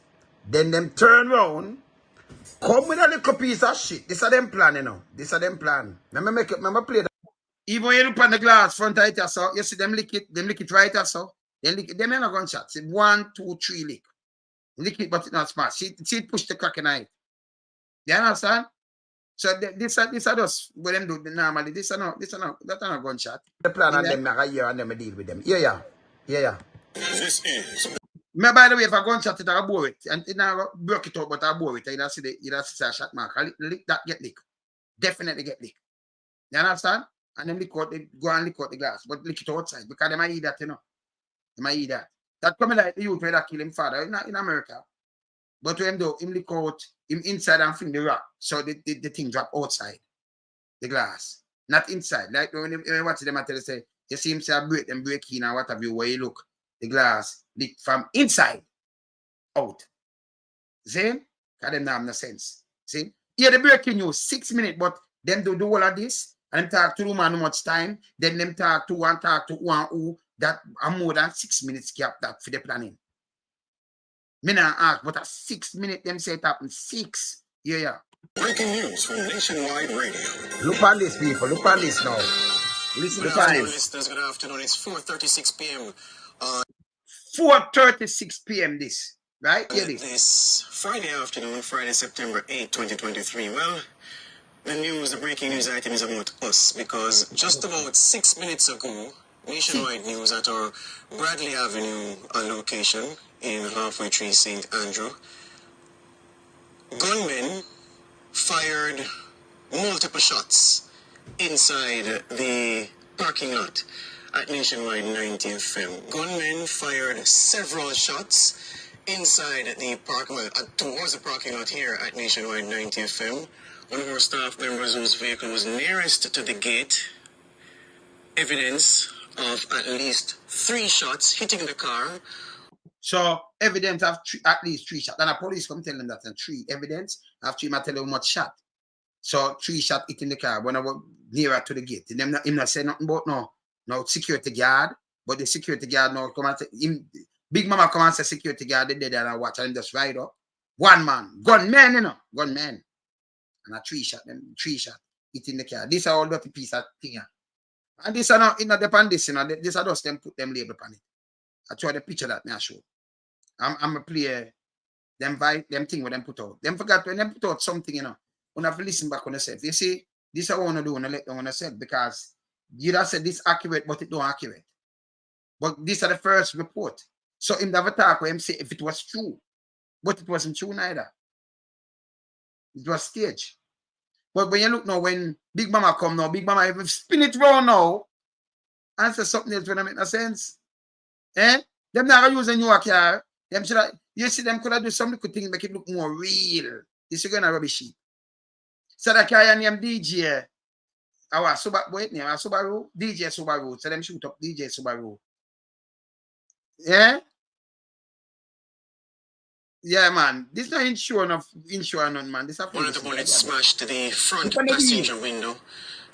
Then them turn around. Come with a little piece of shit. This is them plan, you know. This is them plan. Remember play that. Even when you look on the glass front of it, so you see them lick it right so. They lick it, them ain't a gunshot. See 1, 2, 3 lick. Lick it, but it's not smart. See it push the crack in it. You understand? So this are just what them do normally. That's not a gunshot. The plan and them not a year and them deal with them. Yeah. This is. By the way, if a gunshot it I bore it and it not broke it out, but I bore it, you see a shot mark. Lick that get lick. Definitely get lick. You understand? And then go and lick out the glass, but lick it outside because they might eat that, you know. They might eat that. That coming like the youth where that kill him father in America. But when do him lick out him inside and fling the rock, so the thing drop outside the glass, not inside. Like when you watch them, I tell you say you see him say break in and what have you where you look the glass lick from inside out. See? Because them not have no sense. See? Yeah, the breaking news 6 minutes, but them do all of this. And them talk to woman much time. Then them talk to one who that are more than 6 minutes gap that for the planning. Me not ask, but at 6 minutes them say it happen 6. Yeah. Breaking news from Nationwide Radio. Look on this, people. Look on this now. Listen to this. Listeners, good afternoon. It's 4:36 p.m. 4:36 p.m. this. Right? Hear this. This Friday afternoon, Friday, September 8, 2023. Well, the breaking news item is about us because just about 6 minutes ago, Nationwide News at our Bradley Avenue location in Halfway Tree, St. Andrew, gunmen fired multiple shots inside the parking lot at Nationwide 90 FM. Gunmen fired several shots inside the towards the parking lot here at Nationwide 90 FM. One of our staff members whose vehicle was nearest to the gate, evidence of at least 3 shots hitting the car. So evidence of at least 3 shots. And the police come tell them that and 3 evidence after him I tell them much shot. So 3 shots hitting the car when I was nearer to the gate. Him not say nothing about no security guard, but the security guard now come and say him Big Mama come and say security guard, they dead and watch and just ride up. One man, gunman, you know, gunman. And a 3 shot, it in the car. This are all dirty piece of thing. And this are not in the depend this, you know, this are just them put them label on it. I try the picture that me I show. I'm a player, them thing with them put out. Them forgot when them put out something, you know. You have to listen back on yourself. You see, this I want to do when I let them on yourself because you just said this accurate, but it don't accurate. But these are the first report. So in the attack where him say if it was true, but it wasn't true neither. It was staged. But when you look now, when Big Mama come now, Big Mama even spin it round now, and say something else when I make no sense. Eh? Them not gonna use a newer car. Them should have, you see them could have do some little thing make it look more real. This is gonna rubbish it. So the car named DJ. Our Subaru, DJ Subaru. So them shoot up DJ Subaru. Yeah? Yeah, man. This is not insurance, man. This one of the bullets smashed the front passenger window,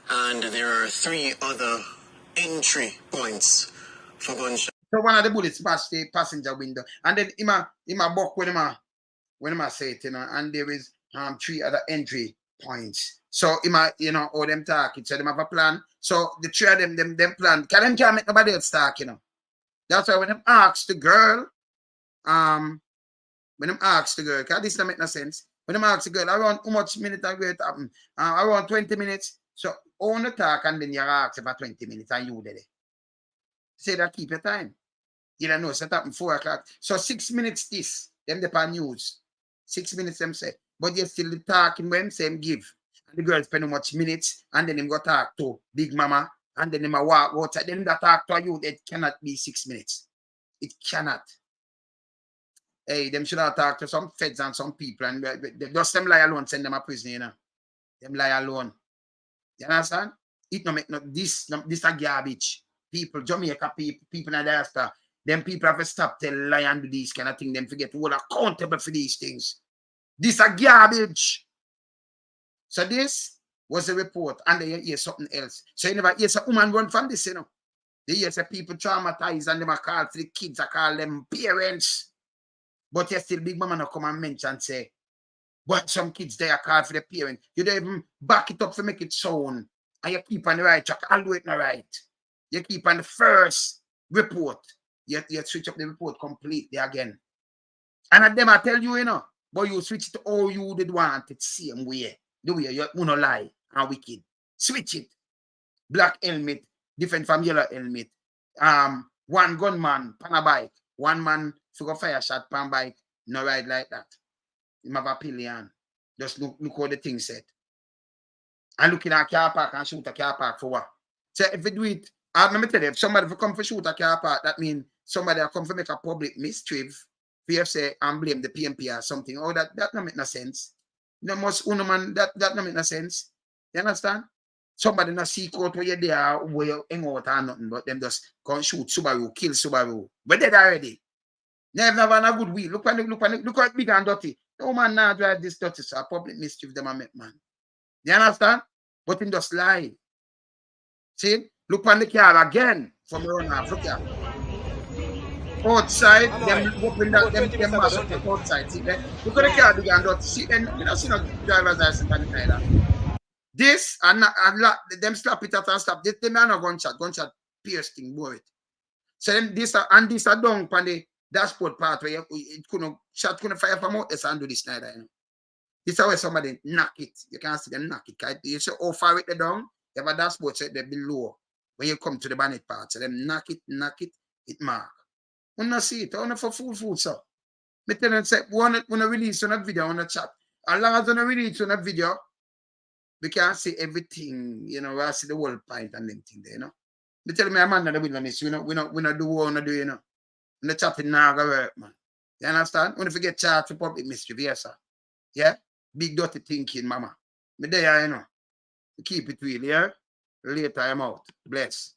and there are 3 other entry points for gunshot. So one of the bullets smashed the passenger window, and then in my book when I say it, you know, and there is 3 other entry points. So you know, all them talking, so them have a plan. So the 3 of them plan. Can them make nobody else talk, you know. That's why when them ask the girl, because this don't make no sense. When them ask the girl, around how much minutes are going to happen? Around 20 minutes. So on the talk and then you ask for 20 minutes and you there. Say that keep your time. You don't know, set up at 4 o'clock. So 6 minutes this, them depend news. 6 minutes them say. But you still talking when same give. And the girl spend how much minutes and then him go talk to Big Mama and then him a walk outside. Then that talk to you, it cannot be 6 minutes. It cannot. Hey, them should have talked to some feds and some people and they just them lie alone, send them a prison, you know. Them lie alone. You understand? It no make no this a garbage. People, Jamaica people in the diaspora, them people have to stop tell lie and do these kind of things. Them forget to hold accountable for these things. This a garbage. So this was the report, and they hear something else. So you never hear some woman run from this, you know. They hear some people traumatized and them are called for the kids, I call them parents. But you still Big Mama not come and mention say, but some kids they are called for the parents. You don't even back it up to make it sound. And you keep on the right track. I'll do it not right. You keep on the first report. You switch up the report completely again. And at them I tell you, you know, but you switch it to all you did want it same way. The way you no lie and wicked. Switch it. Black helmet, different from yellow helmet. One gunman pan a bike. One man go fire shot pan bike. No ride like that. You have a pillion. Just look how the thing said. And looking at a car park and shoot a car park for what? So if you do it, let me tell you, if somebody come for shoot a car park, that means somebody come for make a public mischief. If say and blame the PMP or something. Oh, that don't make no sense. No most man that don't make no sense. You understand? Somebody not see court where you're there, where you hang out or nothing, but them just go shoot Subaru, kill Subaru. But dead already. Never had a good wheel. Look how big and dirty. No man now drive this dirty, so a public mischief them a make, man. You understand? But him just lie. See? Look on the car again from the run off. Look here. Outside, them open that them outside. See there? Look at the car big and dirty. See, then you don't see no driver's license on the either. This and them slap it out and stop. They man a gunshot piercing, boy. So then this and this are down on the dashboard part where it couldn't fire from out this and do this neither, you know. This is where somebody knock it. You can't see them knock it. You see how far it down, you have a dashboard so they're below. When you come to the bonnet part, so them knock it, it mark. When I see it, I want to for food, so. Me tell them say, when I release on that video on the chat, as long as I release on that video, we can see everything, you know, I see the whole point and them thing there, you know. They tell me I'm under the wilderness, we not do what we want to do, you know. And the chatting now go work, man. You understand? When you forget chat for public mischief, yes, sir. Yeah? Big dirty thinking, mama. Me there, you know. Keep it real, yeah? Later I'm out. Bless.